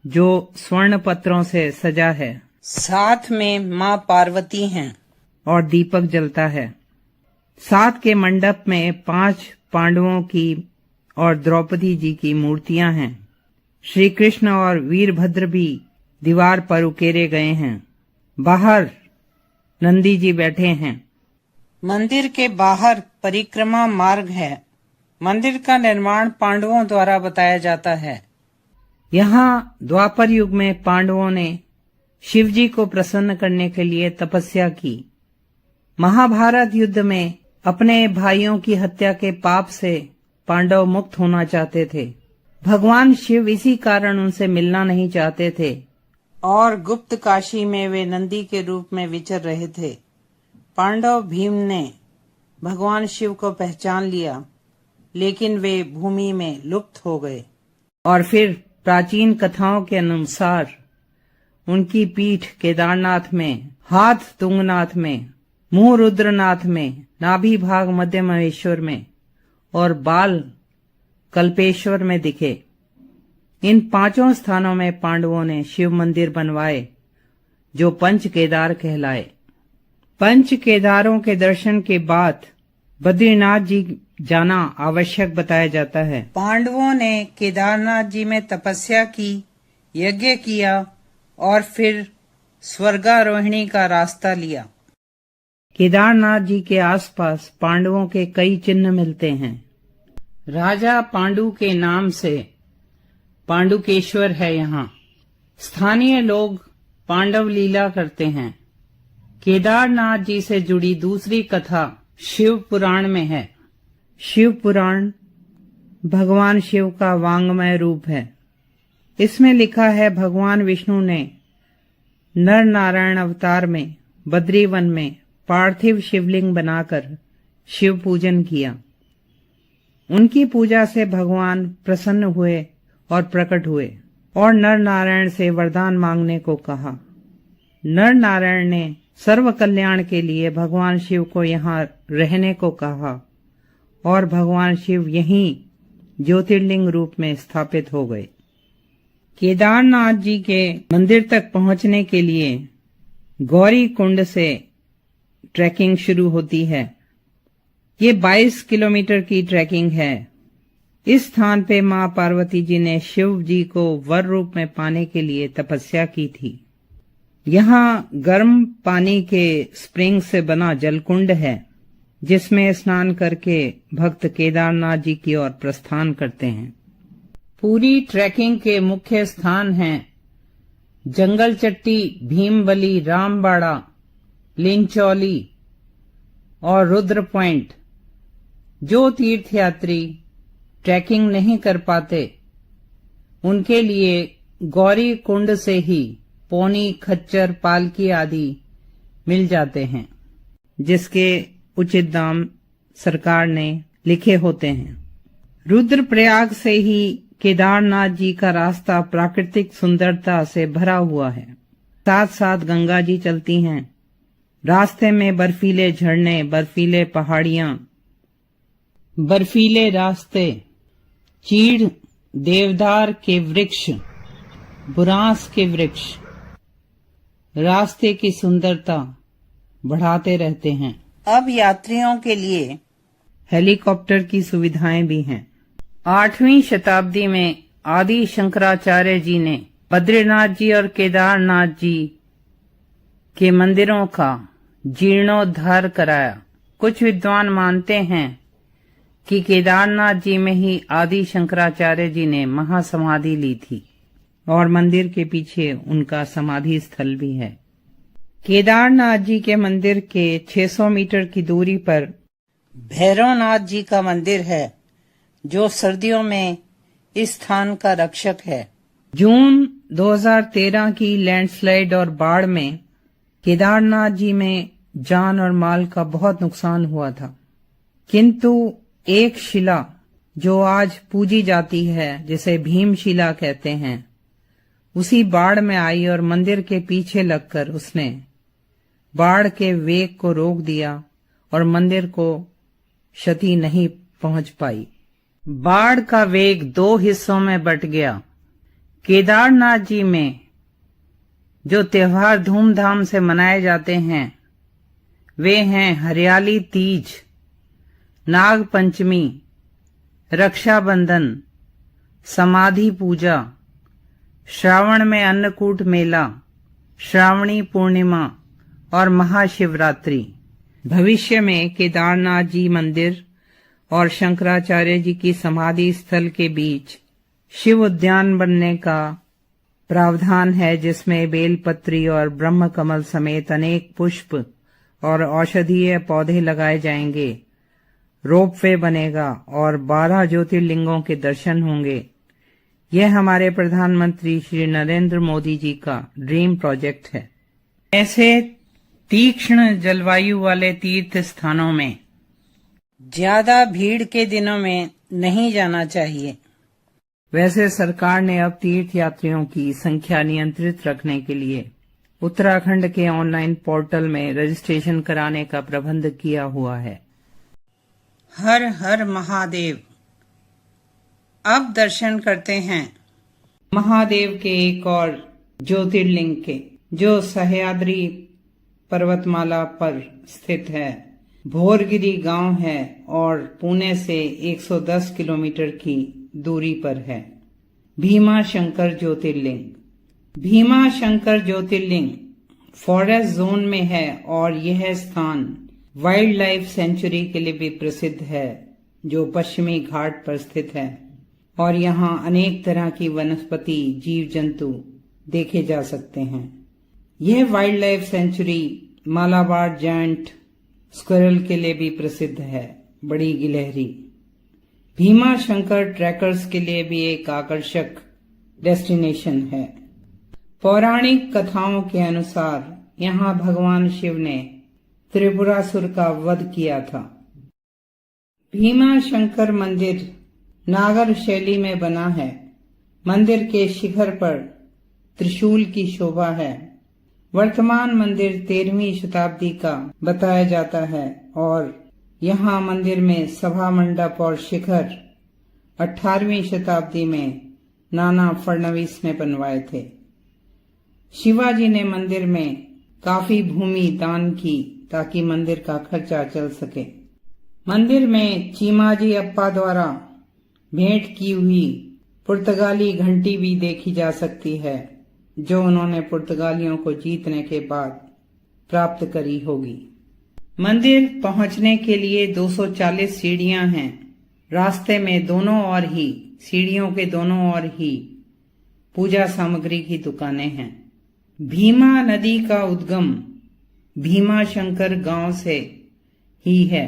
[SPEAKER 1] जो स्वर्ण पत्रों से सजा है। साथ में मां पार्वती हैं और दीपक जलता है। साथ के मंडप में 5 पांडवों की और द्रौपदी जी की मूर्तियां हैं। श्री कृष्ण और वीरभद्र भी दीवार पर उकेरे गए हैं। बाहर नंदी जी बैठे हैं। मंदिर के बाहर परिक्रमा मार्ग है। मंदिर का निर्माण पांडवों द्वारा बताया जाता है। यहाँ द्वापर युग में पांडवों ने शिवजी को प्रसन्न करने के लिए तपस्या की। महाभारत युद्ध में अपने भाइयों की हत्या के पाप से पांडव मुक्त होना चाहते थे। भगवान शिव इसी कारण उनसे मिलना नहीं चाहते थे और गुप्त काशी में वे नंदी के रूप में विचर रहे थे। पांडव भीम ने भगवान शिव को पहचान लिया, लेकिन वे भूमि में लुप्त हो गए और फिर प्राचीन कथाओं के अनुसार उनकी पीठ केदारनाथ में, हाथ तुंगनाथ में, मुंह रुद्रनाथ में, नाभि भाग मध्य महेश्वर में और बाल कल्पेश्वर में दिखे। इन 5 स्थानों में पांडवों ने शिव मंदिर बनवाए जो पंच केदार कहलाए। पंच केदारों के दर्शन के बाद बद्रीनाथ जी जाना आवश्यक बताया जाता है। पांडवों ने केदारनाथ जी में तपस्या की, यज्ञ किया और फिर स्वर्गारोहिणी का रास्ता लिया। केदारनाथ जी के आसपास पांडवों के कई चिन्ह मिलते हैं। राजा पांडु के नाम से पांडुकेश्वर है। यहाँ स्थानीय लोग पांडव लीला करते हैं। केदारनाथ जी से जुड़ी दूसरी कथा शिव पुराण में है। शिव पुराण भगवान शिव का वांग्मय रूप है। इसमें लिखा है भगवान विष्णु ने नर नारायण अवतार में बद्रीवन में पार्थिव शिवलिंग बनाकर शिव पूजन किया। उनकी पूजा से भगवान प्रसन्न हुए और प्रकट हुए और नर नारायण से वरदान मांगने को कहा। नर नारायण ने सर्व कल्याण के लिए भगवान शिव को यहाँ रहने को कहा और भगवान शिव यहीं ज्योतिर्लिंग रूप में स्थापित हो गए। केदारनाथ जी के मंदिर तक पहुंचने के लिए गौरी कुंड से ट्रैकिंग शुरू होती है। ये 22 किलोमीटर की ट्रैकिंग है। इस स्थान पे मां पार्वती जी ने शिव जी को वर रूप में पाने के लिए तपस्या की थी। यहाँ गर्म पानी के स्प्रिंग से बना जलकुंड है जिसमें स्नान करके भक्त केदारनाथ जी की ओर प्रस्थान करते हैं। पूरी ट्रैकिंग के मुख्य स्थान हैं जंगल चट्टी, भीमबली, रामबाड़ा, लिंचौली और रुद्र पॉइंट। जो तीर्थयात्री ट्रैकिंग नहीं कर पाते उनके लिए गौरी कुंड से ही पौनी, खच्चर, पालकी आदि मिल जाते हैं जिसके उचित दाम सरकार ने लिखे होते हैं। रुद्रप्रयाग से ही केदारनाथ जी का रास्ता प्राकृतिक सुंदरता से भरा हुआ है। साथ साथ गंगा जी चलती हैं। रास्ते में बर्फीले झरने, बर्फीले पहाड़ियां, बर्फीले रास्ते, चीड़, देवदार के वृक्ष, बुरांस के वृक्ष रास्ते की सुंदरता बढ़ाते रहते हैं। अब यात्रियों के लिए हेलीकॉप्टर की सुविधाएं भी हैं। 8वीं शताब्दी में आदि शंकराचार्य जी ने बद्रीनाथ जी और केदारनाथ जी के मंदिरों का जीर्णोद्धार कराया। कुछ विद्वान मानते हैं कि केदारनाथ जी में ही आदि शंकराचार्य जी ने महासमाधि ली थी और मंदिर के पीछे उनका समाधि स्थल भी है। केदारनाथ जी के मंदिर के 600 मीटर की दूरी पर भैरवनाथ जी का मंदिर है, जो सर्दियों में इस स्थान का रक्षक है। जून 2013 की लैंडस्लाइड और बाढ़ में केदारनाथ जी में जान और माल का बहुत नुकसान हुआ था, किंतु एक शिला जो आज पूजी जाती है, जिसे भीमशिला कहते हैं, उसी बाढ़ में आई और मंदिर के पीछे लगकर उसने बाढ़ के वेग को रोक दिया और मंदिर को क्षति नहीं पहुंच पाई। बाढ़ का वेग 2 हिस्सों में बंट गया। केदारनाथ जी में जो त्योहार धूमधाम से मनाए जाते हैं वे हैं हरियाली तीज, नाग पंचमी, रक्षाबंधन, समाधि पूजा, श्रावण में अन्नकूट मेला, श्रावणी पूर्णिमा और महाशिवरात्रि। भविष्य में केदारनाथ जी मंदिर और शंकराचार्य जी की समाधि स्थल के बीच शिव उद्यान बनने का प्रावधान है, जिसमें बेलपत्री और ब्रह्म कमल समेत अनेक पुष्प और औषधीय पौधे लगाए जाएंगे। रोपवे बनेगा और 12 ज्योतिर्लिंगों के दर्शन होंगे। यह हमारे प्रधानमंत्री श्री नरेंद्र मोदी जी का ड्रीम प्रोजेक्ट है। ऐसे तीक्ष्ण जलवायु वाले तीर्थ स्थानों में ज्यादा भीड़ के दिनों में नहीं जाना चाहिए। वैसे सरकार ने अब तीर्थ यात्रियों की संख्या नियंत्रित रखने के लिए उत्तराखंड के ऑनलाइन पोर्टल में रजिस्ट्रेशन कराने का प्रबंध किया हुआ है। हर हर महादेव। अब दर्शन करते हैं महादेव के एक और ज्योतिर्लिंग के, जो सह्याद्री पर्वतमाला पर स्थित है। भोरगिरी गांव है और पुणे से 110 किलोमीटर की दूरी पर है। भीमा शंकर ज्योतिर्लिंग। भीमा शंकर ज्योतिर्लिंग फॉरेस्ट जोन में है और यह स्थान वाइल्ड लाइफ सेंचुरी के लिए भी प्रसिद्ध है, जो पश्चिमी घाट पर स्थित है और यहाँ अनेक तरह की वनस्पति, जीव जंतु देखे जा सकते हैं। यह wild life sanctuary Malabar giant squirrel के लिए भी प्रसिद्ध है, बड़ी गिलहरी। भीमा शंकर ट्रैकर्स के लिए भी एक आकर्षक डेस्टिनेशन है। पौराणिक कथाओं के अनुसार यहाँ भगवान शिव ने त्रिपुरासुर का वध किया था। भीमा शंकर मंदिर नागर शैली में बना है। मंदिर के शिखर पर त्रिशूल की शोभा है। वर्तमान मंदिर 13वीं शताब्दी का बताया जाता है और यहाँ मंदिर में सभा मंडप और शिखर 18वीं शताब्दी में नाना फडणवीस ने बनवाए थे। शिवाजी ने मंदिर में काफी भूमि दान की ताकि मंदिर का खर्चा चल सके। मंदिर में चीमाजी अप्पा द्वारा भेंट की हुई पुर्तगाली घंटी भी देखी जा सकती है, जो उन्होंने पुर्तगालियों को जीतने के बाद प्राप्त करी होगी। मंदिर पहुंचने के लिए 240 सीढ़ियां हैं। रास्ते में दोनों ओर ही, सीढ़ियों के दोनों ओर ही पूजा सामग्री की दुकानें हैं। भीमा नदी का उद्गम भीमा शंकर गांव से ही है।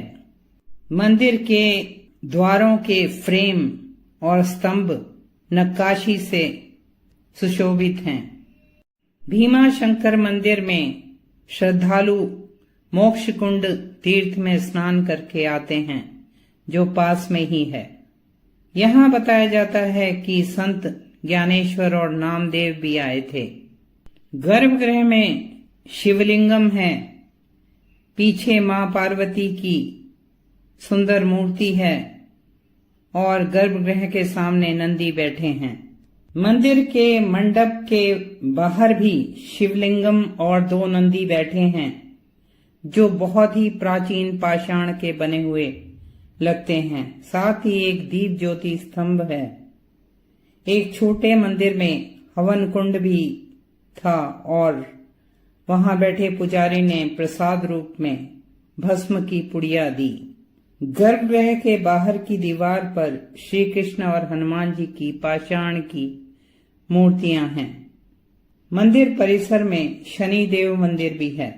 [SPEAKER 1] मंदिर के द्वारों के फ्रेम और स्तंभ नक्काशी से सुशोभित हैं। भीमा शंकर मंदिर में श्रद्धालु मोक्ष कुंड तीर्थ में स्नान करके आते हैं, जो पास में ही है। यहाँ बताया जाता है कि संत ज्ञानेश्वर और नामदेव भी आए थे। गर्भगृह में शिवलिंगम है, पीछे मां पार्वती की सुंदर मूर्ति है और गर्भगृह के सामने नंदी बैठे हैं। मंदिर के मंडप के बाहर भी शिवलिंगम और 2 नंदी बैठे हैं जो बहुत ही प्राचीन पाषाण के बने हुए लगते हैं। साथ ही एक दीप ज्योति स्तंभ है। एक छोटे मंदिर में हवन कुंड भी था और वहां बैठे पुजारी ने प्रसाद रूप में भस्म की पुड़िया दी। गर्भगृह के बाहर की दीवार पर श्री कृष्ण और हनुमान जी की पाषाण की मूर्तियां हैं। मंदिर परिसर में शनि देव मंदिर भी है।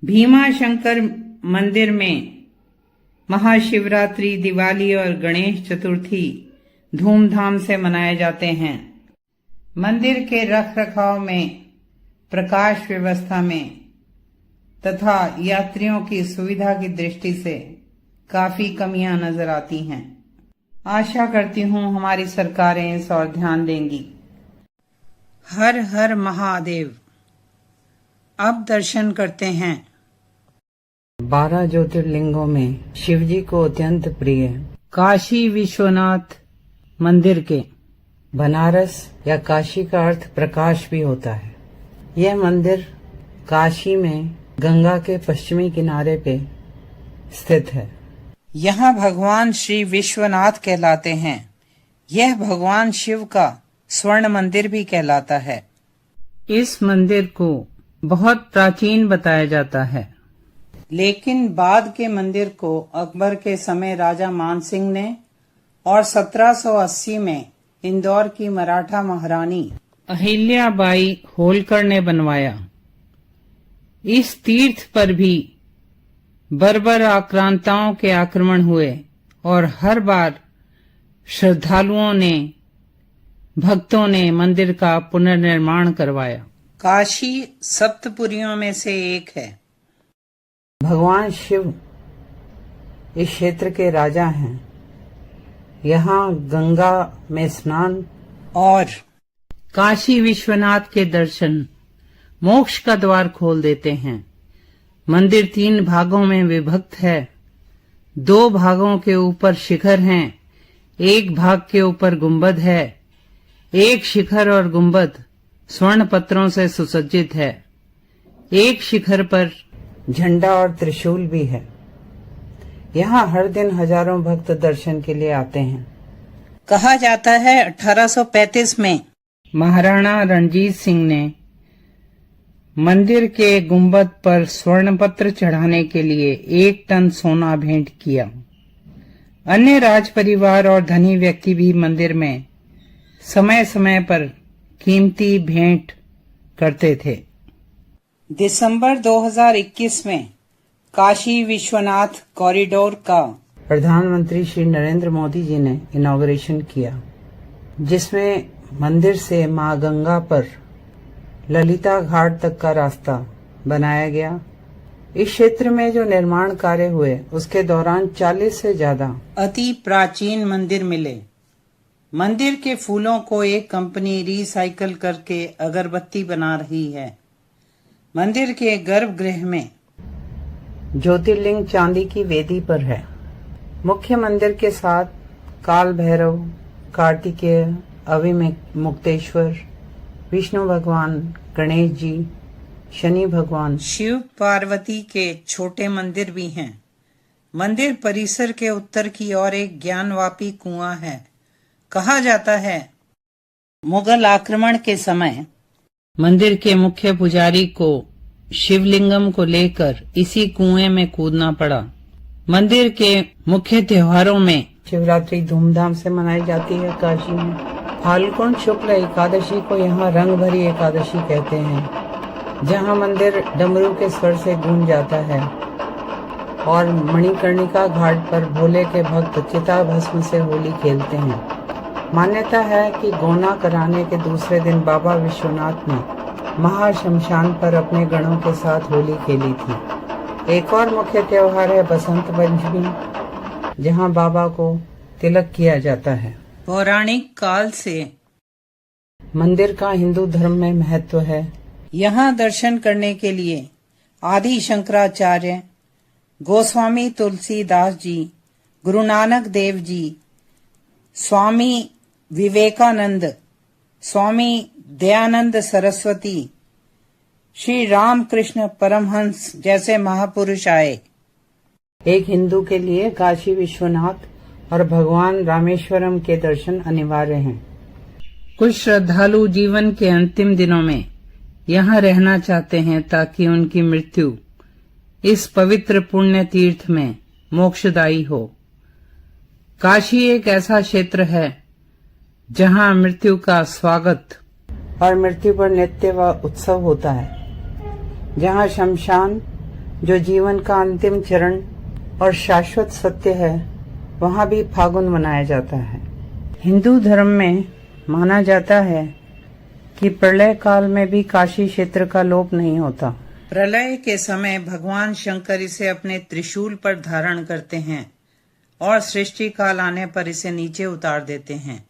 [SPEAKER 1] भीमा शंकर मंदिर में महाशिवरात्रि, दिवाली और गणेश चतुर्थी धूमधाम से मनाए जाते हैं। मंदिर के रख रखाव में, प्रकाश व्यवस्था में तथा यात्रियों की सुविधा की दृष्टि से काफी कमियां नजर आती हैं। आशा करती हूँ हमारी सरकारें इस ओर ध्यान देंगी। हर हर महादेव। अब दर्शन करते हैं 12 ज्योतिर्लिंगों में शिवजी को अत्यंत प्रिय काशी विश्वनाथ मंदिर के। बनारस या काशी का अर्थ प्रकाश भी होता है। यह मंदिर काशी में गंगा के पश्चिमी किनारे पे स्थित है। यहाँ भगवान श्री विश्वनाथ कहलाते हैं। यह भगवान शिव का स्वर्ण मंदिर भी कहलाता है। इस मंदिर को बहुत प्राचीन बताया जाता है, लेकिन बाद के मंदिर को अकबर के समय राजा मानसिंह ने और 1780 में इंदौर की मराठा महारानी अहिल्याबाई होलकर ने बनवाया। इस तीर्थ पर भी बर्बर आक्रांताओं के आक्रमण हुए और हर बार श्रद्धालुओं ने, भक्तों ने मंदिर का पुनर्निर्माण करवाया। काशी सप्तपुरियों में से एक है। भगवान शिव इस क्षेत्र के राजा हैं। यहाँ गंगा में स्नान और काशी विश्वनाथ के दर्शन मोक्ष का द्वार खोल देते हैं। मंदिर 3 भागों में विभक्त है। 2 भागों के ऊपर शिखर हैं, एक भाग के ऊपर गुंबद है। एक शिखर और गुंबद स्वर्ण पत्रों से सुसज्जित है। एक शिखर पर झंडा और त्रिशूल भी है। यहाँ हर दिन हजारों भक्त दर्शन के लिए आते हैं। कहा जाता है 1835 में महाराणा रणजीत सिंह ने मंदिर के गुंबद पर स्वर्ण पत्र चढ़ाने के लिए 1 टन सोना भेंट किया। अन्य राज परिवार और धनी व्यक्ति भी मंदिर में समय समय पर कीमती भेंट करते थे। दिसंबर 2021 में काशी विश्वनाथ कॉरिडोर का प्रधानमंत्री श्री नरेंद्र मोदी जी ने इनॉग्रेशन किया, जिसमें मंदिर से मां गंगा पर ललिता घाट तक का रास्ता बनाया गया। इस क्षेत्र में जो निर्माण कार्य हुए उसके दौरान 40 से ज्यादा अति प्राचीन मंदिर मिले। मंदिर के फूलों को एक कंपनी रिसाइकल करके अगरबत्ती बना रही है। मंदिर के गर्भगृह में ज्योतिर्लिंग चांदी की वेदी पर है। मुख्य मंदिर के साथ काल भैरव, कार्तिकेय, अविमुक्तेश्वर, विष्णु भगवान, गणेश जी, शनि भगवान, शिव पार्वती के छोटे मंदिर भी हैं। मंदिर परिसर के उत्तर की ओर एक ज्ञानवापी कुआं है। कहा जाता है मुगल आक्रमण के समय मंदिर के मुख्य पुजारी को शिवलिंगम को लेकर इसी कुएं में कूदना पड़ा। मंदिर के मुख्य त्योहारों में शिवरात्रि धूमधाम से मनाई जाती है। काशी में फाल्गुन शुक्ल एकादशी को यहाँ रंग भरी एकादशी कहते हैं, जहाँ मंदिर डमरू के स्वर से गूंज जाता है और मणिकर्णिका घाट पर भोले के भक्त चिता भस्म से होली खेलते हैं। मान्यता है कि गौना कराने के दूसरे दिन बाबा विश्वनाथ ने महाशमशान पर अपने गणों के साथ होली खेली थी। एक और मुख्य त्योहार है बसंत पंचमी, जहां बाबा को तिलक किया जाता है। पौराणिक काल से मंदिर का हिंदू धर्म में महत्व है। यहाँ दर्शन करने के लिए आदि शंकराचार्य, गोस्वामी तुलसीदास जी, गुरु नानक देव जी, स्वामी विवेकानंद, स्वामी दयानंद सरस्वती, श्री रामकृष्ण परमहंस जैसे महापुरुष आए। एक हिंदू के लिए काशी विश्वनाथ और भगवान रामेश्वरम के दर्शन अनिवार्य हैं। कुछ श्रद्धालु जीवन के अंतिम दिनों में यहाँ रहना चाहते हैं ताकि उनकी मृत्यु इस पवित्र पुण्य तीर्थ में मोक्षदायी हो। काशी एक ऐसा क्षेत्र है जहाँ मृत्यु का स्वागत और मृत्यु पर नित्य व उत्सव होता है, जहाँ शमशान जो जीवन का अंतिम चरण और शाश्वत सत्य है, वहाँ भी फागुन मनाया जाता है। हिंदू धर्म में माना जाता है कि प्रलय काल में भी काशी क्षेत्र का लोप नहीं होता। प्रलय के समय भगवान शंकर इसे अपने त्रिशूल पर धारण करते हैं और सृष्टि काल आने पर इसे नीचे उतार देते हैं।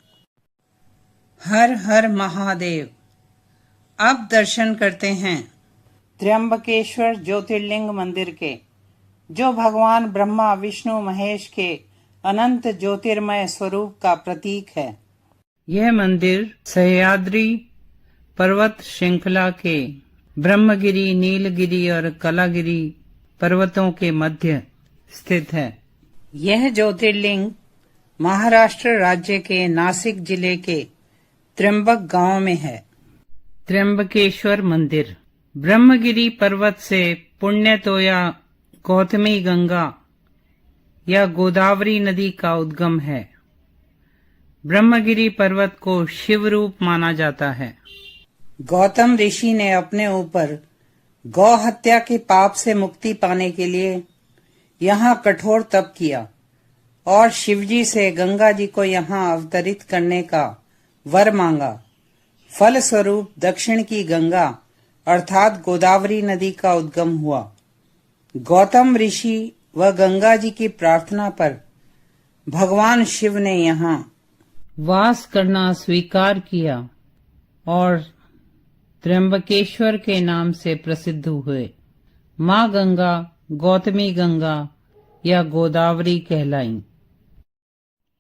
[SPEAKER 1] हर हर महादेव। अब दर्शन करते हैं त्र्यंबकेश्वर ज्योतिर्लिंग मंदिर के, जो भगवान ब्रह्मा विष्णु महेश के अनंत ज्योतिर्मय स्वरूप का प्रतीक है। यह मंदिर सह्याद्री पर्वत श्रृंखला के ब्रह्मगिरी, नीलगिरी और कलागिरी पर्वतों के मध्य स्थित है। यह ज्योतिर्लिंग महाराष्ट्र राज्य के नासिक जिले के त्र्यंबक गांव में है। त्र्यंबकेश्वर मंदिर ब्रह्मगिरी पर्वत से पुण्य तो या गौतमी गंगा या गोदावरी नदी का उद्गम है। ब्रह्मगिरी पर्वत को शिव रूप माना जाता है। गौतम ऋषि ने अपने ऊपर गौ हत्या के पाप से मुक्ति पाने के लिए यहाँ कठोर तप किया और शिवजी से गंगा जी को यहाँ अवतरित करने का वर मांगा। फल स्वरूप दक्षिण की गंगा अर्थात गोदावरी नदी का उद्गम हुआ। गौतम ऋषि व गंगा जी की प्रार्थना पर भगवान शिव ने यहाँ वास करना स्वीकार किया और त्र्यंबकेश्वर के नाम से प्रसिद्ध हुए। माँ गंगा गौतमी गंगा या गोदावरी कहलाई।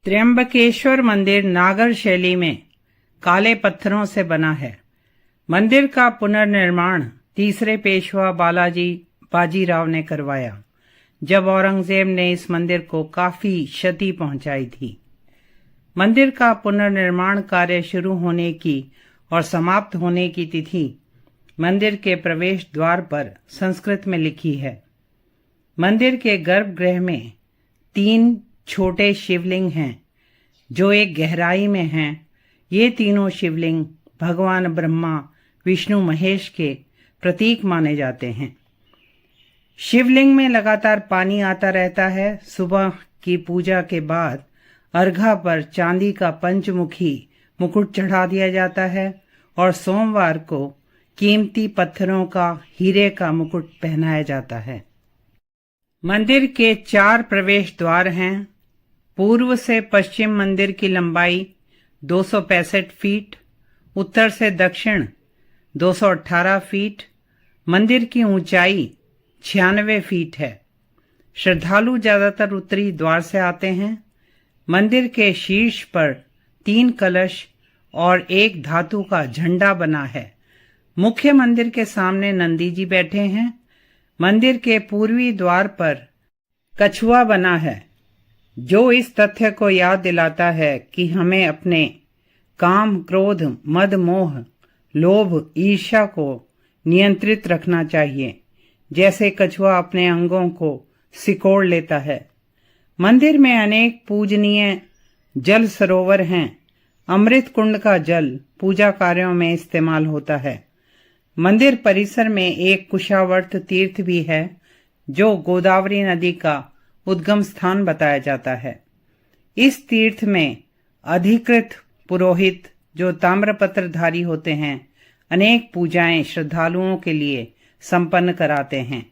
[SPEAKER 1] त्र्यंबकेश्वर मंदिर नागर शैली में काले पत्थरों से बना है। मंदिर का पुनर्निर्माण तीसरे पेशवा बाजीराव ने करवाया, जब औरंगजेब ने इस मंदिर को काफी क्षति पहुंचाई थी। मंदिर का पुनर्निर्माण कार्य शुरू होने की और समाप्त होने की तिथि मंदिर के प्रवेश द्वार पर संस्कृत में लिखी है। मंदिर के गर्भगृह में 3 छोटे शिवलिंग हैं जो एक गहराई में हैं। ये तीनों शिवलिंग भगवान ब्रह्मा विष्णु महेश के प्रतीक माने जाते हैं। शिवलिंग में लगातार पानी आता रहता है। सुबह की पूजा के बाद अर्घा पर चांदी का पंचमुखी मुकुट चढ़ा दिया जाता है और सोमवार को कीमती पत्थरों का हीरे का मुकुट पहनाया जाता है। मंदिर के 4 प्रवेश द्वार हैं। पूर्व से पश्चिम मंदिर की लंबाई 265 फीट, उत्तर से दक्षिण 218 फीट, मंदिर की ऊंचाई 96 फीट है। श्रद्धालु ज्यादातर उत्तरी द्वार से आते हैं। मंदिर के शीर्ष पर 3 कलश और एक धातु का झंडा बना है। मुख्य मंदिर के सामने नंदी जी बैठे हैं। मंदिर के पूर्वी द्वार पर कछुआ बना है, जो इस तथ्य को याद दिलाता है कि हमें अपने काम, क्रोध, मद, मोह, लोभ, ईर्ष्या को नियंत्रित रखना चाहिए, जैसे कछुआ अपने अंगों को सिकोड़ लेता है। मंदिर में अनेक पूजनीय जल सरोवर हैं। अमृत कुंड का जल पूजा कार्यों में इस्तेमाल होता है। मंदिर परिसर में एक कुशावर्त तीर्थ भी है, जो गोदावरी नदी का उद्गम स्थान बताया जाता है। इस तीर्थ में अधिकृत पुरोहित, जो ताम्रपत्रधारी होते हैं, अनेक पूजाएं श्रद्धालुओं के लिए संपन्न कराते हैं।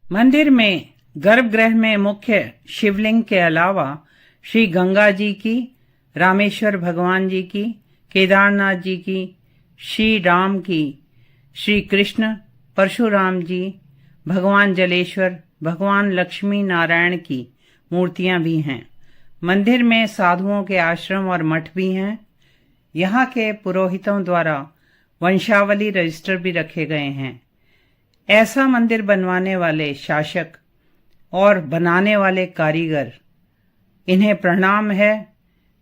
[SPEAKER 1] मंदिर में गर्भगृह में मुख्य शिवलिंग के अलावा श्री गंगा जी की, रामेश्वर भगवान जी की, केदारनाथ जी की, श्री राम की, श्री कृष्ण, परशुराम जी, भगवान जलेश्वर, भगवान लक्ष्मी नारायण की मूर्तियां भी हैं। मंदिर में साधुओं के आश्रम और मठ भी हैं। यहाँ के पुरोहितों द्वारा वंशावली रजिस्टर भी रखे गए हैं। ऐसा मंदिर बनवाने वाले शासक और बनाने वाले कारीगर, इन्हें प्रणाम है,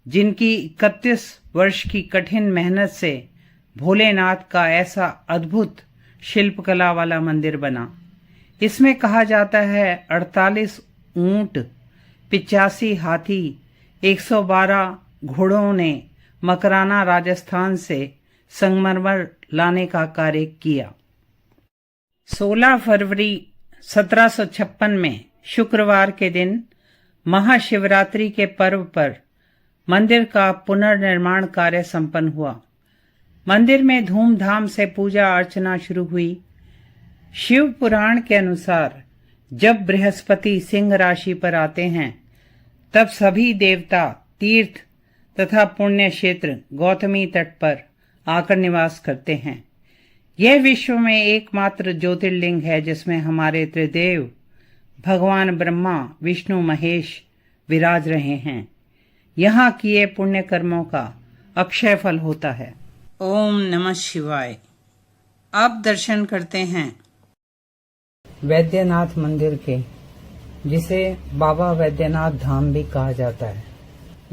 [SPEAKER 1] जिनकी 31 वर्ष की कठिन मेहनत से भोलेनाथ का ऐसा अद्भुत शिल्पकला वाला मंदिर बना। इसमें कहा जाता है 48 ऊंट, 85 हाथी, 112 घोड़ों ने मकराना राजस्थान से संगमरमर लाने का कार्य किया। 16 फरवरी 1756 में शुक्रवार के दिन महाशिवरात्रि के पर्व पर मंदिर का पुनर्निर्माण कार्य संपन्न हुआ। मंदिर में धूमधाम से पूजा अर्चना शुरू हुई। शिव पुराण के अनुसार जब बृहस्पति सिंह राशि पर आते हैं, तब सभी देवता तीर्थ तथा पुण्य क्षेत्र गौतमी तट पर आकर निवास करते हैं। यह विश्व में एकमात्र ज्योतिर्लिंग है जिसमें हमारे त्रिदेव भगवान ब्रह्मा, विष्णु, महेश विराज रहे हैं। यहाँ किए पुण्य कर्मों का अक्षय फल होता है। ओम नमः शिवाय। अब दर्शन करते हैं वैद्यनाथ मंदिर के, जिसे बाबा वैद्यनाथ धाम भी कहा जाता है।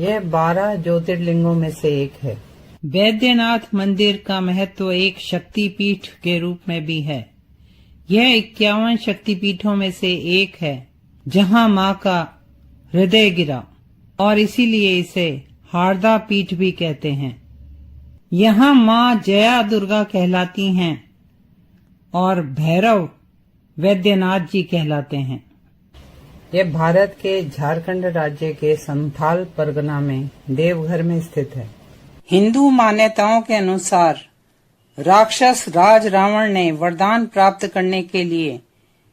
[SPEAKER 1] यह 12 ज्योतिर्लिंगों में से एक है। वैद्यनाथ मंदिर का महत्व एक शक्तिपीठ के रूप में भी है। यह 51 शक्तिपीठों में से एक है जहां मां का हृदय गिरा, और इसीलिए इसे हारदा पीठ भी कहते हैं। यहाँ मां जया दुर्गा कहलाती हैं और भैरव वैद्यनाथ जी कहलाते हैं। यह भारत के झारखंड राज्य के संथाल परगना में देवघर में स्थित है। हिंदू मान्यताओं के अनुसार राक्षस राज रावण ने वरदान प्राप्त करने के लिए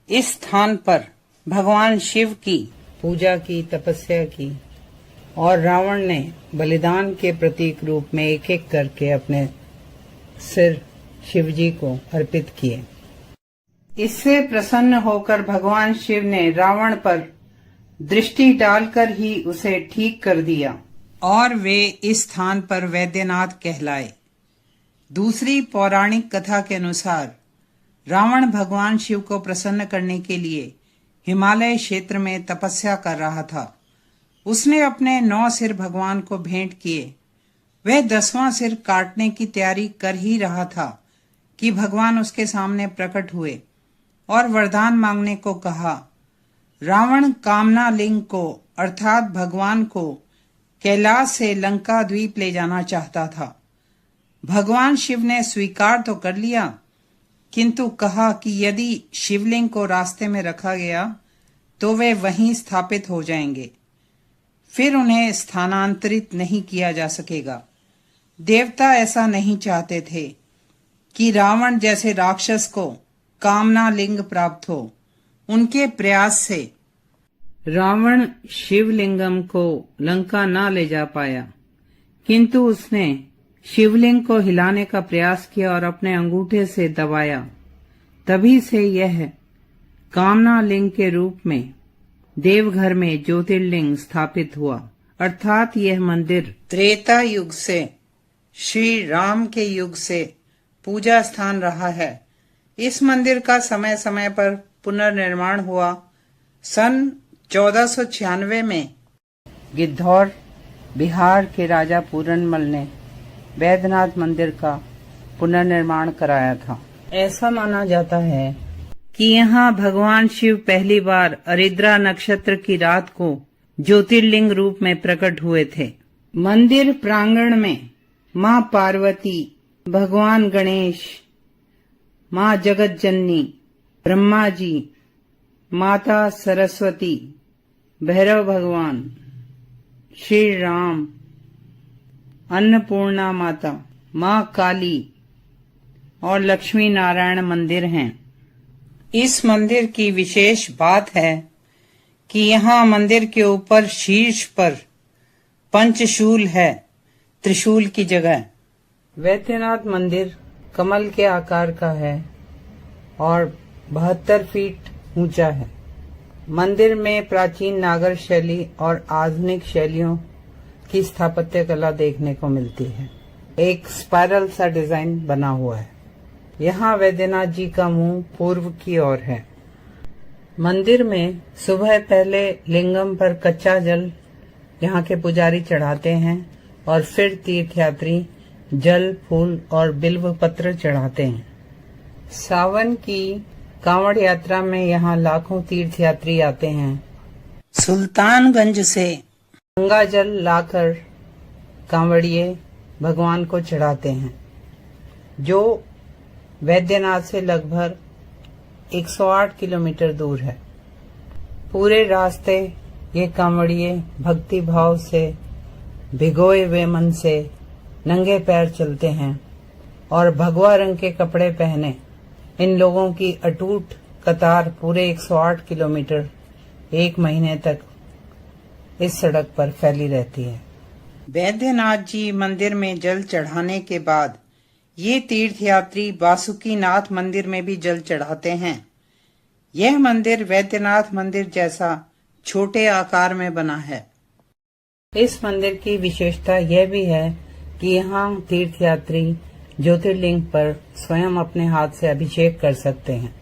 [SPEAKER 1] इस स्थान पर भगवान शिव की पूजा की, तपस्या की, और रावण ने बलिदान के प्रतीक रूप में एक एक करके अपने सिर शिवजी को अर्पित किए। इससे प्रसन्न होकर भगवान शिव ने रावण पर दृष्टि डालकर ही उसे ठीक कर दिया और वे इस स्थान पर वैद्यनाथ कहलाए। दूसरी पौराणिक कथा के अनुसार रावण भगवान शिव को प्रसन्न करने के लिए हिमालय क्षेत्र में तपस्या कर रहा था। उसने अपने 9 सिर भगवान को भेंट किए। वह 10वां सिर काटने की तैयारी कर ही रहा था कि भगवान उसके सामने प्रकट हुए और वरदान मांगने को कहा। रावण कामना लिंग को अर्थात भगवान को कैलाश से लंका द्वीप ले जाना चाहता था। भगवान शिव ने स्वीकार तो कर लिया, किंतु कहा कि यदि शिवलिंग को रास्ते में रखा गया तो वे वहीं स्थापित हो जाएंगे, फिर उन्हें स्थानांतरित नहीं किया जा सकेगा। देवता ऐसा नहीं चाहते थे कि रावण जैसे राक्षस को कामना लिंग प्राप्त हो। उनके प्रयास से रावण शिवलिंगम को लंका ना ले जा पाया, किंतु उसने शिवलिंग को हिलाने का प्रयास किया और अपने अंगूठे से दबाया। तभी से यह कामना लिंग के रूप में देवघर में ज्योतिर्लिंग स्थापित हुआ। अर्थात यह मंदिर त्रेता युग से श्री राम के युग से पूजा स्थान रहा है। इस मंदिर का समय समय पर पुनर्निर्माण हुआ। सन 1496 में गिद्धौर बिहार के राजा पूरनमल ने वैद्यनाथ मंदिर का पुनर्निर्माण कराया था। ऐसा माना जाता है कि यहाँ भगवान शिव पहली बार अरिद्रा नक्षत्र की रात को ज्योतिर्लिंग रूप में प्रकट हुए थे। मंदिर प्रांगण में माँ पार्वती, भगवान गणेश, माँ जगत जननी, ब्रह्मा जी, माता सरस्वती, भैरव भगवान, श्री राम, अन्नपूर्णा माता, माँ काली और लक्ष्मी नारायण मंदिर हैं। इस मंदिर की विशेष बात है कि यहाँ मंदिर के ऊपर शीर्ष पर पंचशूल है, त्रिशूल की जगह। वैद्यनाथ मंदिर कमल के आकार का है और 72 फीट ऊंचा है। मंदिर में प्राचीन नागर शैली और आधुनिक शैलियों की स्थापत्य कला देखने को मिलती है। एक स्पाइरल सा डिजाइन बना हुआ है। यहाँ वैद्यनाथ जी का मुंह पूर्व की ओर है। मंदिर में सुबह पहले लिंगम पर कच्चा जल यहाँ के पुजारी चढ़ाते हैं और फिर तीर्थयात्री जल, फूल और बिल्व पत्र चढ़ाते हैं। सावन की कांवड़ यात्रा में यहाँ लाखों तीर्थयात्री आते हैं। सुल्तानगंज से गंगा जल लाकर कांवड़िए भगवान को चढ़ाते हैं, जो वैद्यनाथ से लगभग 108 किलोमीटर दूर है। पूरे रास्ते ये कांवड़िए भक्ति भाव से भिगोए हुए मन से नंगे पैर चलते हैं और भगवा रंग के कपड़े पहने इन लोगों की अटूट कतार पूरे 108 किलोमीटर 1 महीने तक इस सड़क पर फैली रहती है। वैद्यनाथ जी मंदिर में जल चढ़ाने के बाद ये तीर्थयात्री बासुकीनाथ मंदिर में भी जल चढ़ाते हैं। यह मंदिर वैद्यनाथ मंदिर जैसा छोटे आकार में बना है। इस मंदिर की विशेषता यह भी है कि यहाँ तीर्थयात्री ज्योतिर्लिंग पर स्वयं अपने हाथ से अभिषेक कर सकते हैं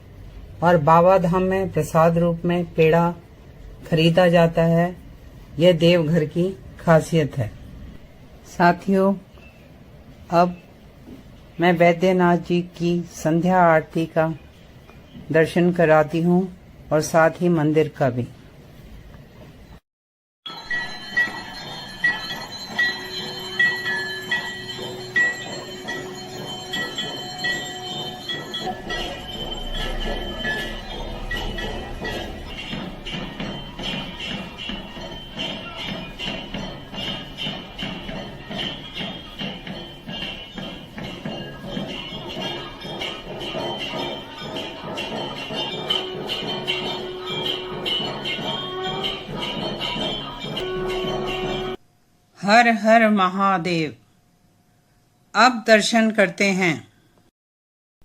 [SPEAKER 1] और बाबा धाम में प्रसाद रूप में पेड़ा खरीदा जाता है। यह देवघर की खासियत है। साथियों, अब मैं वैद्यनाथ जी की संध्या आरती का दर्शन कराती हूँ और साथ ही मंदिर का भी। हर हर महादेव। अब दर्शन करते हैं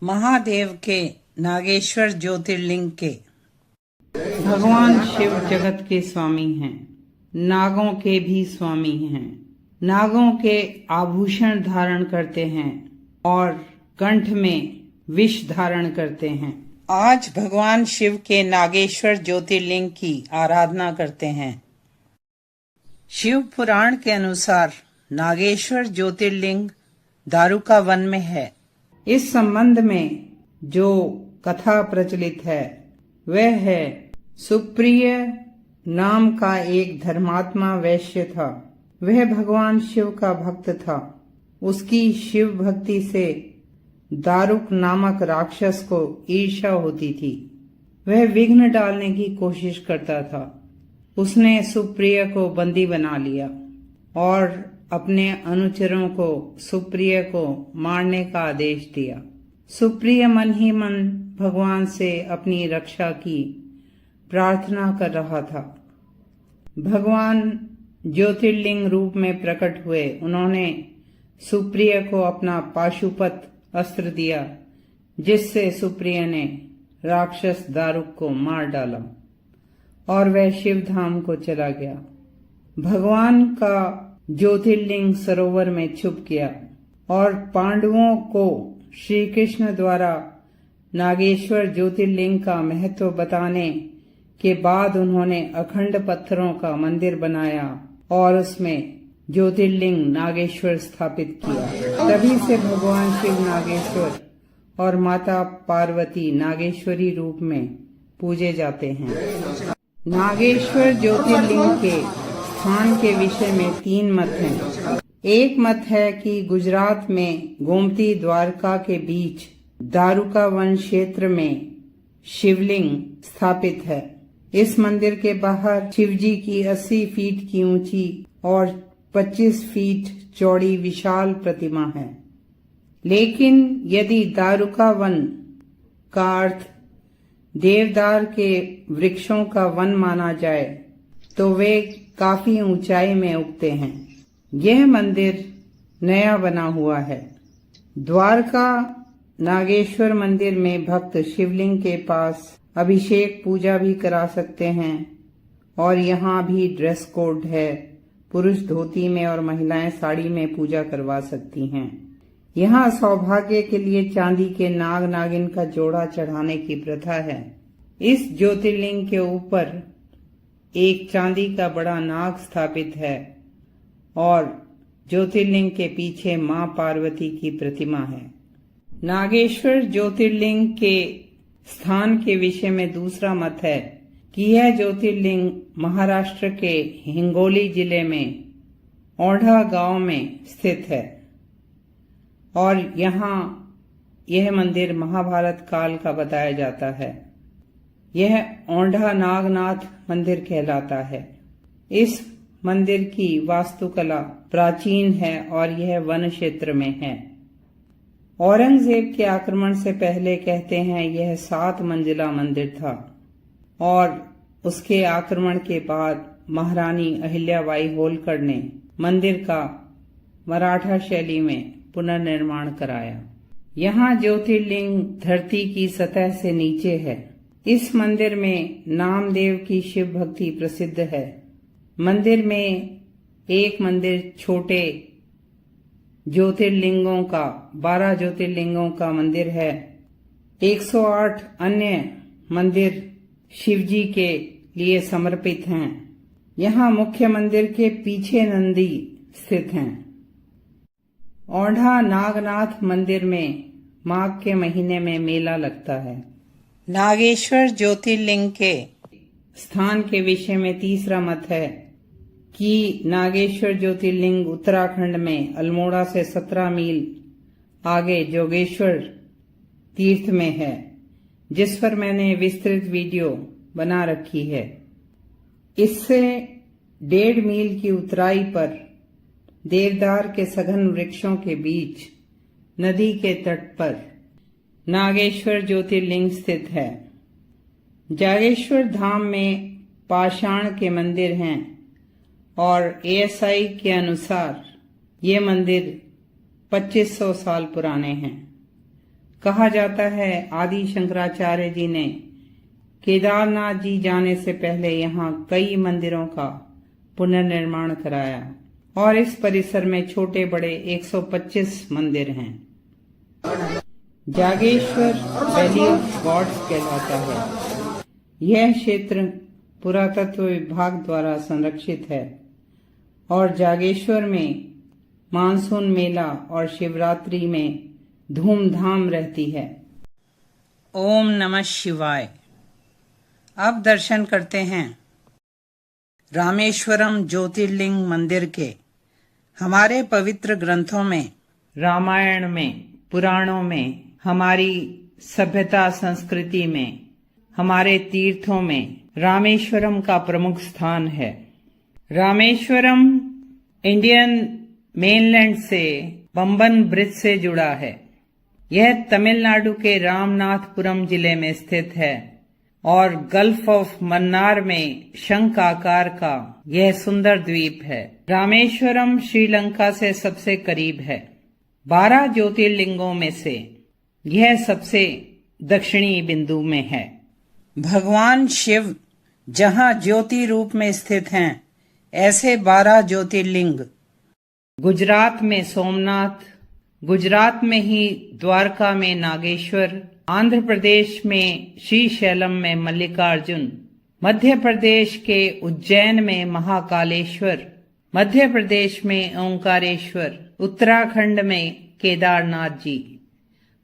[SPEAKER 1] महादेव के नागेश्वर ज्योतिर्लिंग के। भगवान शिव जगत के स्वामी हैं, नागों के भी स्वामी हैं। नागों के आभूषण धारण करते हैं और कंठ में विष धारण करते हैं। आज भगवान शिव के नागेश्वर ज्योतिर्लिंग की आराधना करते हैं। शिव पुराण के अनुसार नागेश्वर ज्योतिर्लिंग दारुका वन में है। इस संबंध में जो कथा प्रचलित है वह है, सुप्रिय नाम का एक धर्मात्मा वैश्य था। वह भगवान शिव का भक्त था। उसकी शिव भक्ति से दारुक नामक राक्षस को ईर्ष्या होती थी। वह विघ्न डालने की कोशिश करता था। उसने सुप्रिय को बंदी बना लिया और अपने अनुचरों को सुप्रिय को मारने का आदेश दिया। सुप्रिय मन ही मन भगवान से अपनी रक्षा की प्रार्थना कर रहा था। भगवान ज्योतिर्लिंग रूप में प्रकट हुए। उन्होंने सुप्रिय को अपना पाशुपत अस्त्र दिया, जिससे सुप्रिय ने राक्षस दारुक को मार डाला और वह शिव धाम को चला गया। भगवान का ज्योतिर्लिंग सरोवर में छुप गया और पांडवों को श्री कृष्ण द्वारा नागेश्वर ज्योतिर्लिंग का महत्व बताने के बाद उन्होंने अखंड पत्थरों का मंदिर बनाया और उसमें ज्योतिर्लिंग नागेश्वर स्थापित किया। तभी से भगवान शिव नागेश्वर और माता पार्वती नागेश्वरी रूप में पूजे जाते हैं। नागेश्वर ज्योतिर्लिंग के स्थान के विषय में 3 मत हैं। एक मत है कि गुजरात में गोमती द्वारका के बीच दारुका वन क्षेत्र में शिवलिंग स्थापित है। इस मंदिर के बाहर शिवजी की 80 फीट की ऊंची और 25 फीट चौड़ी विशाल प्रतिमा है। लेकिन यदि दारुका वन का अर्थ देवदार के वृक्षों का वन माना जाए तो वे काफी ऊंचाई में उगते हैं। यह मंदिर नया बना हुआ है। द्वारका नागेश्वर मंदिर में भक्त शिवलिंग के पास अभिषेक पूजा भी करा सकते हैं और यहाँ भी ड्रेस कोड है। पुरुष धोती में और महिलाएं साड़ी में पूजा करवा सकती हैं। यहाँ सौभाग्य के लिए चांदी के नाग नागिन का जोड़ा चढ़ाने की प्रथा है। इस ज्योतिर्लिंग के ऊपर एक चांदी का बड़ा नाग स्थापित है और ज्योतिर्लिंग के पीछे मां पार्वती की प्रतिमा है। नागेश्वर ज्योतिर्लिंग के स्थान के विषय में दूसरा मत है कि यह ज्योतिर्लिंग महाराष्ट्र के हिंगोली जिले में औंढा गांव में स्थित है और यहाँ यह मंदिर महाभारत काल का बताया जाता है। यह औंढा नागनाथ मंदिर कहलाता है। इस मंदिर की वास्तुकला प्राचीन है और यह वन क्षेत्र में है। औरंगजेब के आक्रमण से पहले कहते हैं यह 7 मंजिला मंदिर था और उसके आक्रमण के बाद महारानी अहिल्याबाई होलकर ने मंदिर का मराठा शैली में पुनर्निर्माण कराया। यहाँ ज्योतिर्लिंग धरती की सतह से नीचे है। इस मंदिर में नामदेव की शिव भक्ति प्रसिद्ध है। मंदिर में एक मंदिर छोटे ज्योतिर्लिंगों का 12 ज्योतिर्लिंगों का मंदिर है। 108 अन्य मंदिर शिवजी के लिए समर्पित हैं। यहाँ मुख्य मंदिर के पीछे नंदी स्थित हैं। औंढा नागनाथ मंदिर में माघ के महीने में मेला लगता है। नागेश्वर ज्योतिर्लिंग के स्थान के विषय में तीसरा मत है कि नागेश्वर ज्योतिर्लिंग उत्तराखंड में अल्मोड़ा से 17 मील आगे जोगेश्वर तीर्थ में है, जिस पर मैंने विस्तृत वीडियो बना रखी है। इससे 1.5 मील की ऊंचाई पर देवदार के सघन वृक्षों के बीच नदी के तट पर नागेश्वर ज्योतिर्लिंग स्थित है। जागेश्वर धाम में पाषाण के मंदिर हैं और ASI के अनुसार ये मंदिर 2500 साल पुराने हैं। कहा जाता है आदि शंकराचार्य जी ने केदारनाथ जी जाने से पहले यहाँ कई मंदिरों का पुनर्निर्माण कराया और इस परिसर में छोटे बड़े 125 मंदिर हैं। जागेश्वर वैली ऑफ गॉड्स कहलाता है। यह क्षेत्र पुरातत्व विभाग द्वारा संरक्षित है और जागेश्वर में मानसून मेला और शिवरात्रि में धूमधाम रहती है। ओम नमः शिवाय। अब दर्शन करते हैं रामेश्वरम ज्योतिर्लिंग मंदिर के। हमारे पवित्र ग्रंथों में, रामायण में, पुराणों में, हमारी सभ्यता संस्कृति में, हमारे तीर्थों में रामेश्वरम का प्रमुख स्थान है। रामेश्वरम इंडियन मेनलैंड से पंबन ब्रिज से जुड़ा है। यह तमिलनाडु के रामनाथपुरम जिले में स्थित है और गल्फ ऑफ मन्नार में शंख आकार का यह सुंदर द्वीप है। रामेश्वरम श्रीलंका से सबसे करीब है। 12 ज्योतिर्लिंगों में से यह सबसे दक्षिणी बिंदु में है। भगवान शिव जहाँ ज्योति रूप में स्थित हैं, ऐसे 12 ज्योतिर्लिंग गुजरात में सोमनाथ, गुजरात में ही द्वारका में नागेश्वर, आंध्र प्रदेश में श्रीशैलम में मल्लिकार्जुन, मध्य प्रदेश के उज्जैन में महाकालेश्वर, मध्य प्रदेश में ओंकारेश्वर, उत्तराखंड में केदारनाथ जी,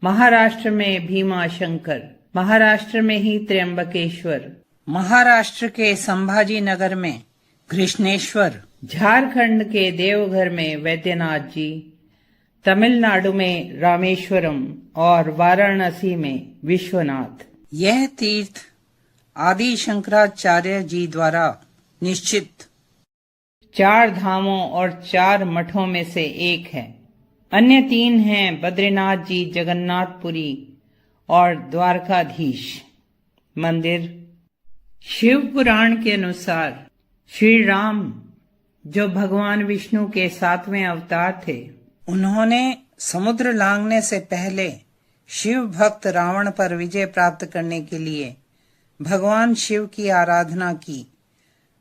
[SPEAKER 1] महाराष्ट्र में भीमाशंकर, महाराष्ट्र में ही त्र्यंबकेश्वर, महाराष्ट्र के संभाजी नगर में कृष्णेश्वर, झारखंड के देवघर में वैद्यनाथ जी, तमिलनाडु में रामेश्वरम और वाराणसी में विश्वनाथ। यह तीर्थ आदि शंकराचार्य जी द्वारा निश्चित 4 धामों और 4 मठों में से एक है। अन्य 3 हैं बद्रीनाथ जी, जगन्नाथपुरी और द्वारकाधीश मंदिर। शिव पुराण के अनुसार श्री राम, जो भगवान विष्णु के 7वें अवतार थे, उन्होंने समुद्र लांघने से पहले शिव भक्त रावण पर विजय प्राप्त करने के लिए भगवान शिव की आराधना की।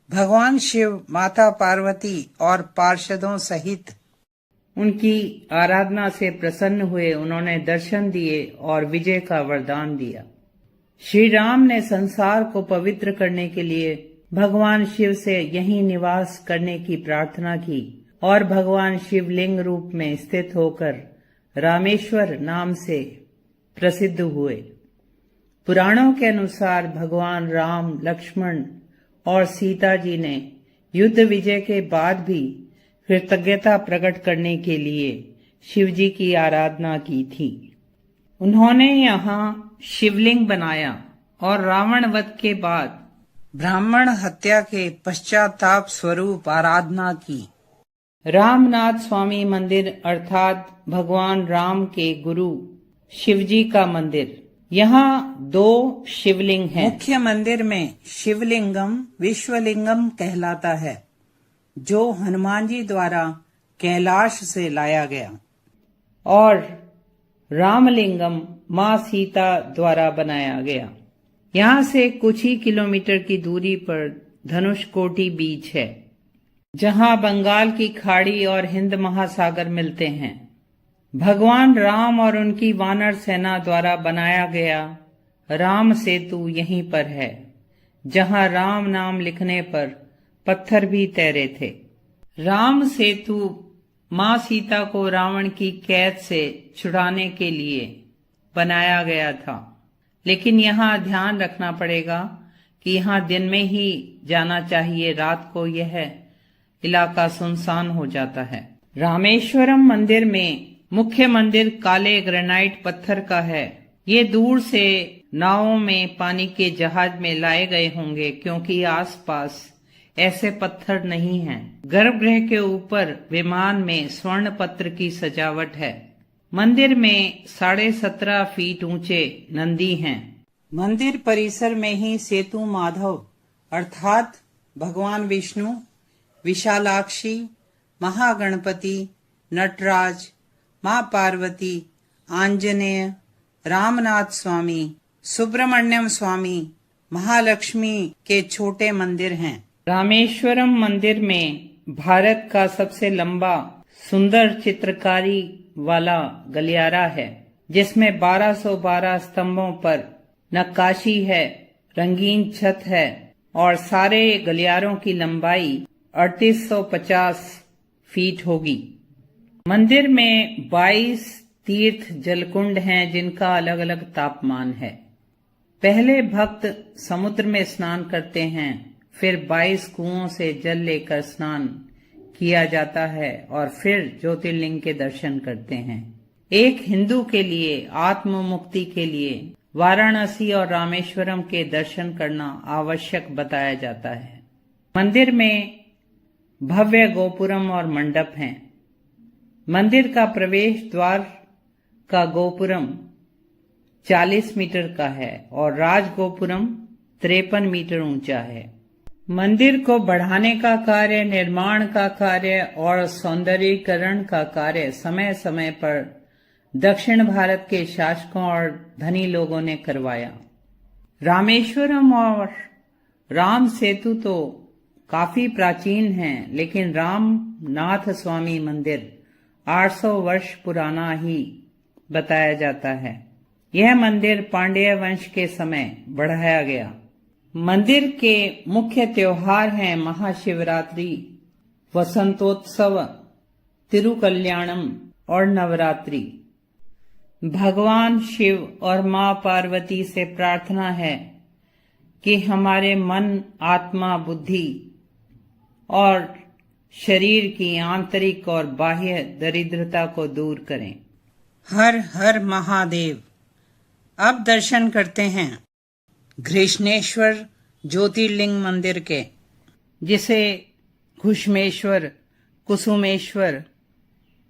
[SPEAKER 1] भगवान शिव माता पार्वती और पार्षदों सहित उनकी आराधना से प्रसन्न हुए। उन्होंने दर्शन दिए और विजय का वरदान दिया। श्री राम ने संसार को पवित्र करने के लिए भगवान शिव से यहीं निवास करने की प्रार्थना की और भगवान शिवलिंग रूप में स्थित होकर रामेश्वर नाम से प्रसिद्ध हुए। पुराणों के अनुसार भगवान राम, लक्ष्मण और सीता जी ने युद्ध विजय के बाद भी कृतज्ञता प्रकट करने के लिए शिव जी की आराधना की थी। उन्होंने यहाँ शिवलिंग बनाया और रावण वध के बाद ब्राह्मण हत्या के पश्चाताप स्वरूप आराधना की। रामनाथ स्वामी मंदिर अर्थात भगवान राम के गुरु शिवजी का मंदिर। यहाँ 2 शिवलिंग हैं। मुख्य मंदिर में शिवलिंगम विश्वलिंगम कहलाता है, जो हनुमान जी द्वारा कैलाश से लाया गया, और रामलिंगम माँ सीता द्वारा बनाया गया। यहाँ से कुछ ही किलोमीटर की दूरी पर धनुषकोटी बीच है, जहाँ बंगाल की खाड़ी और हिंद महासागर मिलते हैं। भगवान राम और उनकी वानर सेना द्वारा बनाया गया राम सेतु यहीं पर है, जहाँ राम नाम लिखने पर पत्थर भी तैरे थे। राम सेतु माँ सीता को रावण की कैद से छुड़ाने के लिए बनाया गया था, लेकिन यहाँ ध्यान रखना पड़ेगा कि यहाँ दिन में ही जाना चाहिए, रात को यह इलाका सुनसान हो जाता है। रामेश्वरम मंदिर में मुख्य मंदिर काले ग्रेनाइट पत्थर का है। ये दूर से नावों में पानी के जहाज में लाए गए होंगे, क्योंकि आसपास ऐसे पत्थर नहीं हैं। गर्भगृह के ऊपर विमान में स्वर्ण पत्र की सजावट है। मंदिर में 17.5 फीट ऊंचे नंदी हैं। मंदिर परिसर में ही सेतु माधव अर्थात भगवान विष्णु, विशालाक्षी, महागणपति, नटराज, माँ पार्वती, आंजनेय, रामनाथ स्वामी, सुब्रमण्यम स्वामी, महालक्ष्मी के छोटे मंदिर हैं। रामेश्वरम मंदिर में भारत का सबसे लंबा सुंदर चित्रकारी वाला गलियारा है, जिसमें 1212 स्तंभों पर नक्काशी है, रंगीन छत है और सारे गलियारों की लंबाई 3850 फीट होगी। मंदिर में 22 तीर्थ जलकुंड हैं, जिनका अलग अलग तापमान है। पहले भक्त समुद्र में स्नान करते हैं, फिर 22 कुओं से जल लेकर स्नान किया जाता है और फिर ज्योतिर्लिंग के दर्शन करते हैं। एक हिंदू के लिए आत्म मुक्ति के लिए वाराणसी और रामेश्वरम के दर्शन करना आवश्यक बताया जाता है। मंदिर में भव्य गोपुरम और मंडप हैं। मंदिर का प्रवेश द्वार का गोपुरम 40 मीटर का है और राजगोपुरम 53 मीटर ऊंचा है। मंदिर को बढ़ाने का कार्य, निर्माण का कार्य और सौंदर्यीकरण का कार्य समय समय पर दक्षिण भारत के शासकों और धनी लोगों ने करवाया। रामेश्वरम और राम सेतु तो काफी प्राचीन हैं, लेकिन रामनाथ स्वामी मंदिर 800 वर्ष पुराना ही बताया जाता है। यह मंदिर पांड्य वंश के समय बढ़ाया गया। मंदिर के मुख्य त्योहार हैं महाशिवरात्रि, वसंतोत्सव, तिरुकल्याणम और नवरात्रि। भगवान शिव और माँ पार्वती से प्रार्थना है कि हमारे मन, आत्मा, बुद्धि और शरीर की आंतरिक और बाह्य दरिद्रता को दूर करें। हर हर महादेव। अब दर्शन करते हैं घृष्णेश्वर ज्योतिर्लिंग मंदिर के, जिसे घुष्मेश्वर, कुसुमेश्वर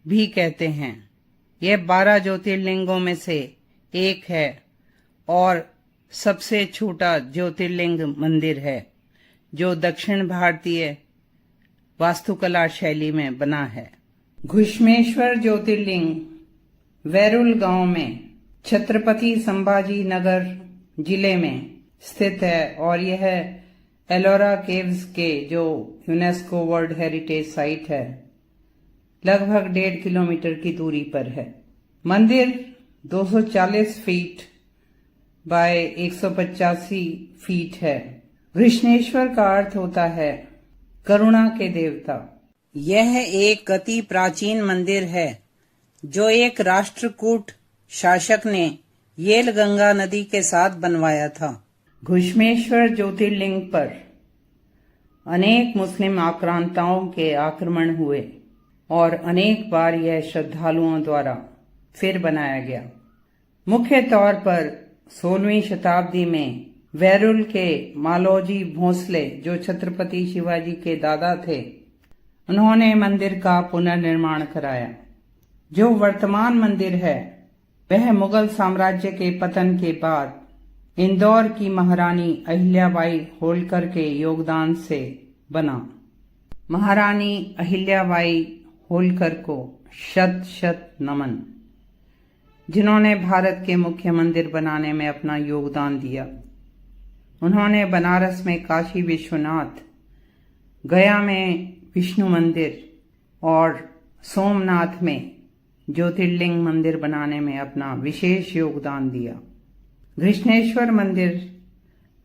[SPEAKER 1] भी कहते हैं। यह 12 ज्योतिर्लिंगों में से एक है और सबसे छोटा ज्योतिर्लिंग मंदिर है, जो दक्षिण भारतीय वास्तुकला शैली में बना है। घुष्मेश्वर ज्योतिर्लिंग वैरुल गांव में छत्रपति संभाजी नगर जिले में स्थित है और यह एलोरा केव्स के जो यूनेस्को वर्ल्ड हेरिटेज साइट है लगभग 1.5 किलोमीटर की दूरी पर है। मंदिर 240 फीट बाय 185 फीट है। कृष्णेश्वर का अर्थ होता है करुणा के देवता। यह एक अति प्राचीन मंदिर है जो एक राष्ट्रकूट शासक ने येल गंगा नदी के साथ बनवाया था। घुश्मेश्वर ज्योतिर्लिंग पर अनेक मुस्लिम आक्रांताओं के आक्रमण हुए और अनेक बार यह श्रद्धालुओं द्वारा फिर बनाया गया। मुख्य तौर पर 16वीं शताब्दी में वैरुल के मालोजी भोंसले जो छत्रपति शिवाजी के दादा थे, उन्होंने मंदिर का पुनर्निर्माण कराया। जो वर्तमान मंदिर है वह मुगल साम्राज्य के पतन के बाद इंदौर की महारानी अहिल्याबाई होलकर के योगदान से बना। महारानी अहिल्याबाई होलकर को शत शत नमन, जिन्होंने भारत के मुख्य मंदिर बनाने में अपना योगदान दिया। उन्होंने बनारस में काशी विश्वनाथ, गया में विष्णु मंदिर और सोमनाथ में ज्योतिर्लिंग मंदिर बनाने में अपना विशेष योगदान दिया। कृष्णेश्वर मंदिर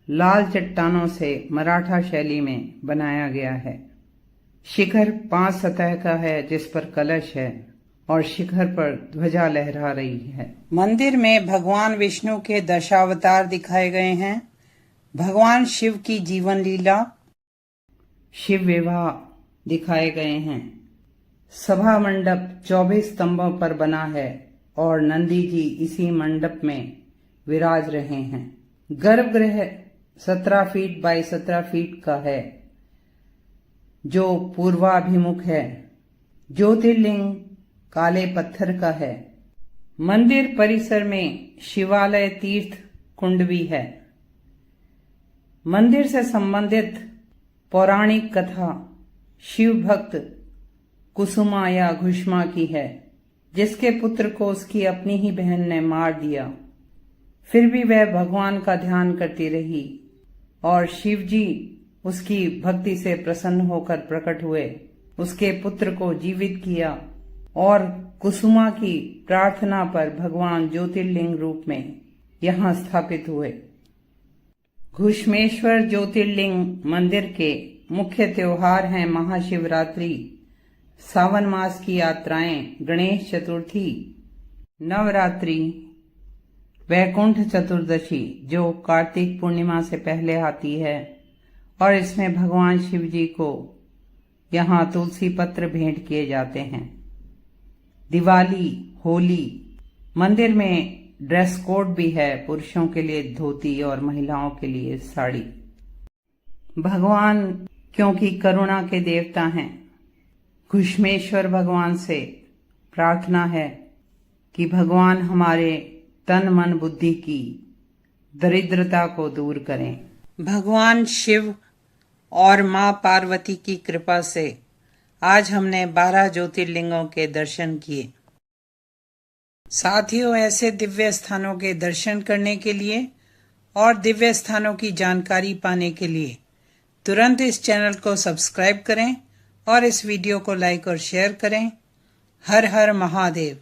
[SPEAKER 1] लाल चट्टानों से मराठा शैली में बनाया गया है। शिखर 5 सतह का है जिस पर कलश है और शिखर पर ध्वजा लहरा रही है। मंदिर में भगवान विष्णु के दशावतार दिखाए गए हैं। भगवान शिव की जीवन लीला, शिव विवाह दिखाए गए हैं। सभा मंडप 24 स्तंभों पर बना है और नंदी जी इसी मंडप में विराज रहे हैं। गर्भगृह 17 फीट बाय 17 फीट का है जो पूर्वाभिमुख है। ज्योतिर्लिंग काले पत्थर का है। मंदिर परिसर में शिवालय तीर्थ कुंड भी है। मंदिर से संबंधित पौराणिक कथा शिव भक्त कुसुमा या घुष्मा की है, जिसके पुत्र को उसकी अपनी ही बहन ने मार दिया। फिर भी वह भगवान का ध्यान करती रही और शिव जी उसकी भक्ति से प्रसन्न होकर प्रकट हुए, उसके पुत्र को जीवित किया और कुसुमा की प्रार्थना पर भगवान ज्योतिर्लिंग रूप में यहाँ स्थापित हुए। घुश्मेश्वर ज्योतिर्लिंग मंदिर के मुख्य त्योहार हैं महाशिवरात्रि, सावन मास की यात्राएं, गणेश चतुर्थी, नवरात्रि, वैकुंठ चतुर्दशी जो कार्तिक पूर्णिमा से पहले आती है और इसमें भगवान शिव जी को यहाँ तुलसी पत्र भेंट किए जाते हैं। दिवाली, होली, मंदिर में ड्रेस कोड भी है, पुरुषों के लिए धोती और महिलाओं के लिए साड़ी। भगवान क्योंकि करुणा के देवता हैं, घुश्मेश्वर भगवान से प्रार्थना है कि भगवान हमारे तन मन बुद्धि की दरिद्रता को दूर करें। भगवान शिव और माँ पार्वती की कृपा से आज हमने 12 ज्योतिर्लिंगों के दर्शन किए। साथियों, ऐसे दिव्य स्थानों के दर्शन करने के लिए और दिव्य स्थानों की जानकारी पाने के लिए तुरंत इस चैनल को सब्सक्राइब करें और इस वीडियो को लाइक और शेयर करें। हर हर महादेव।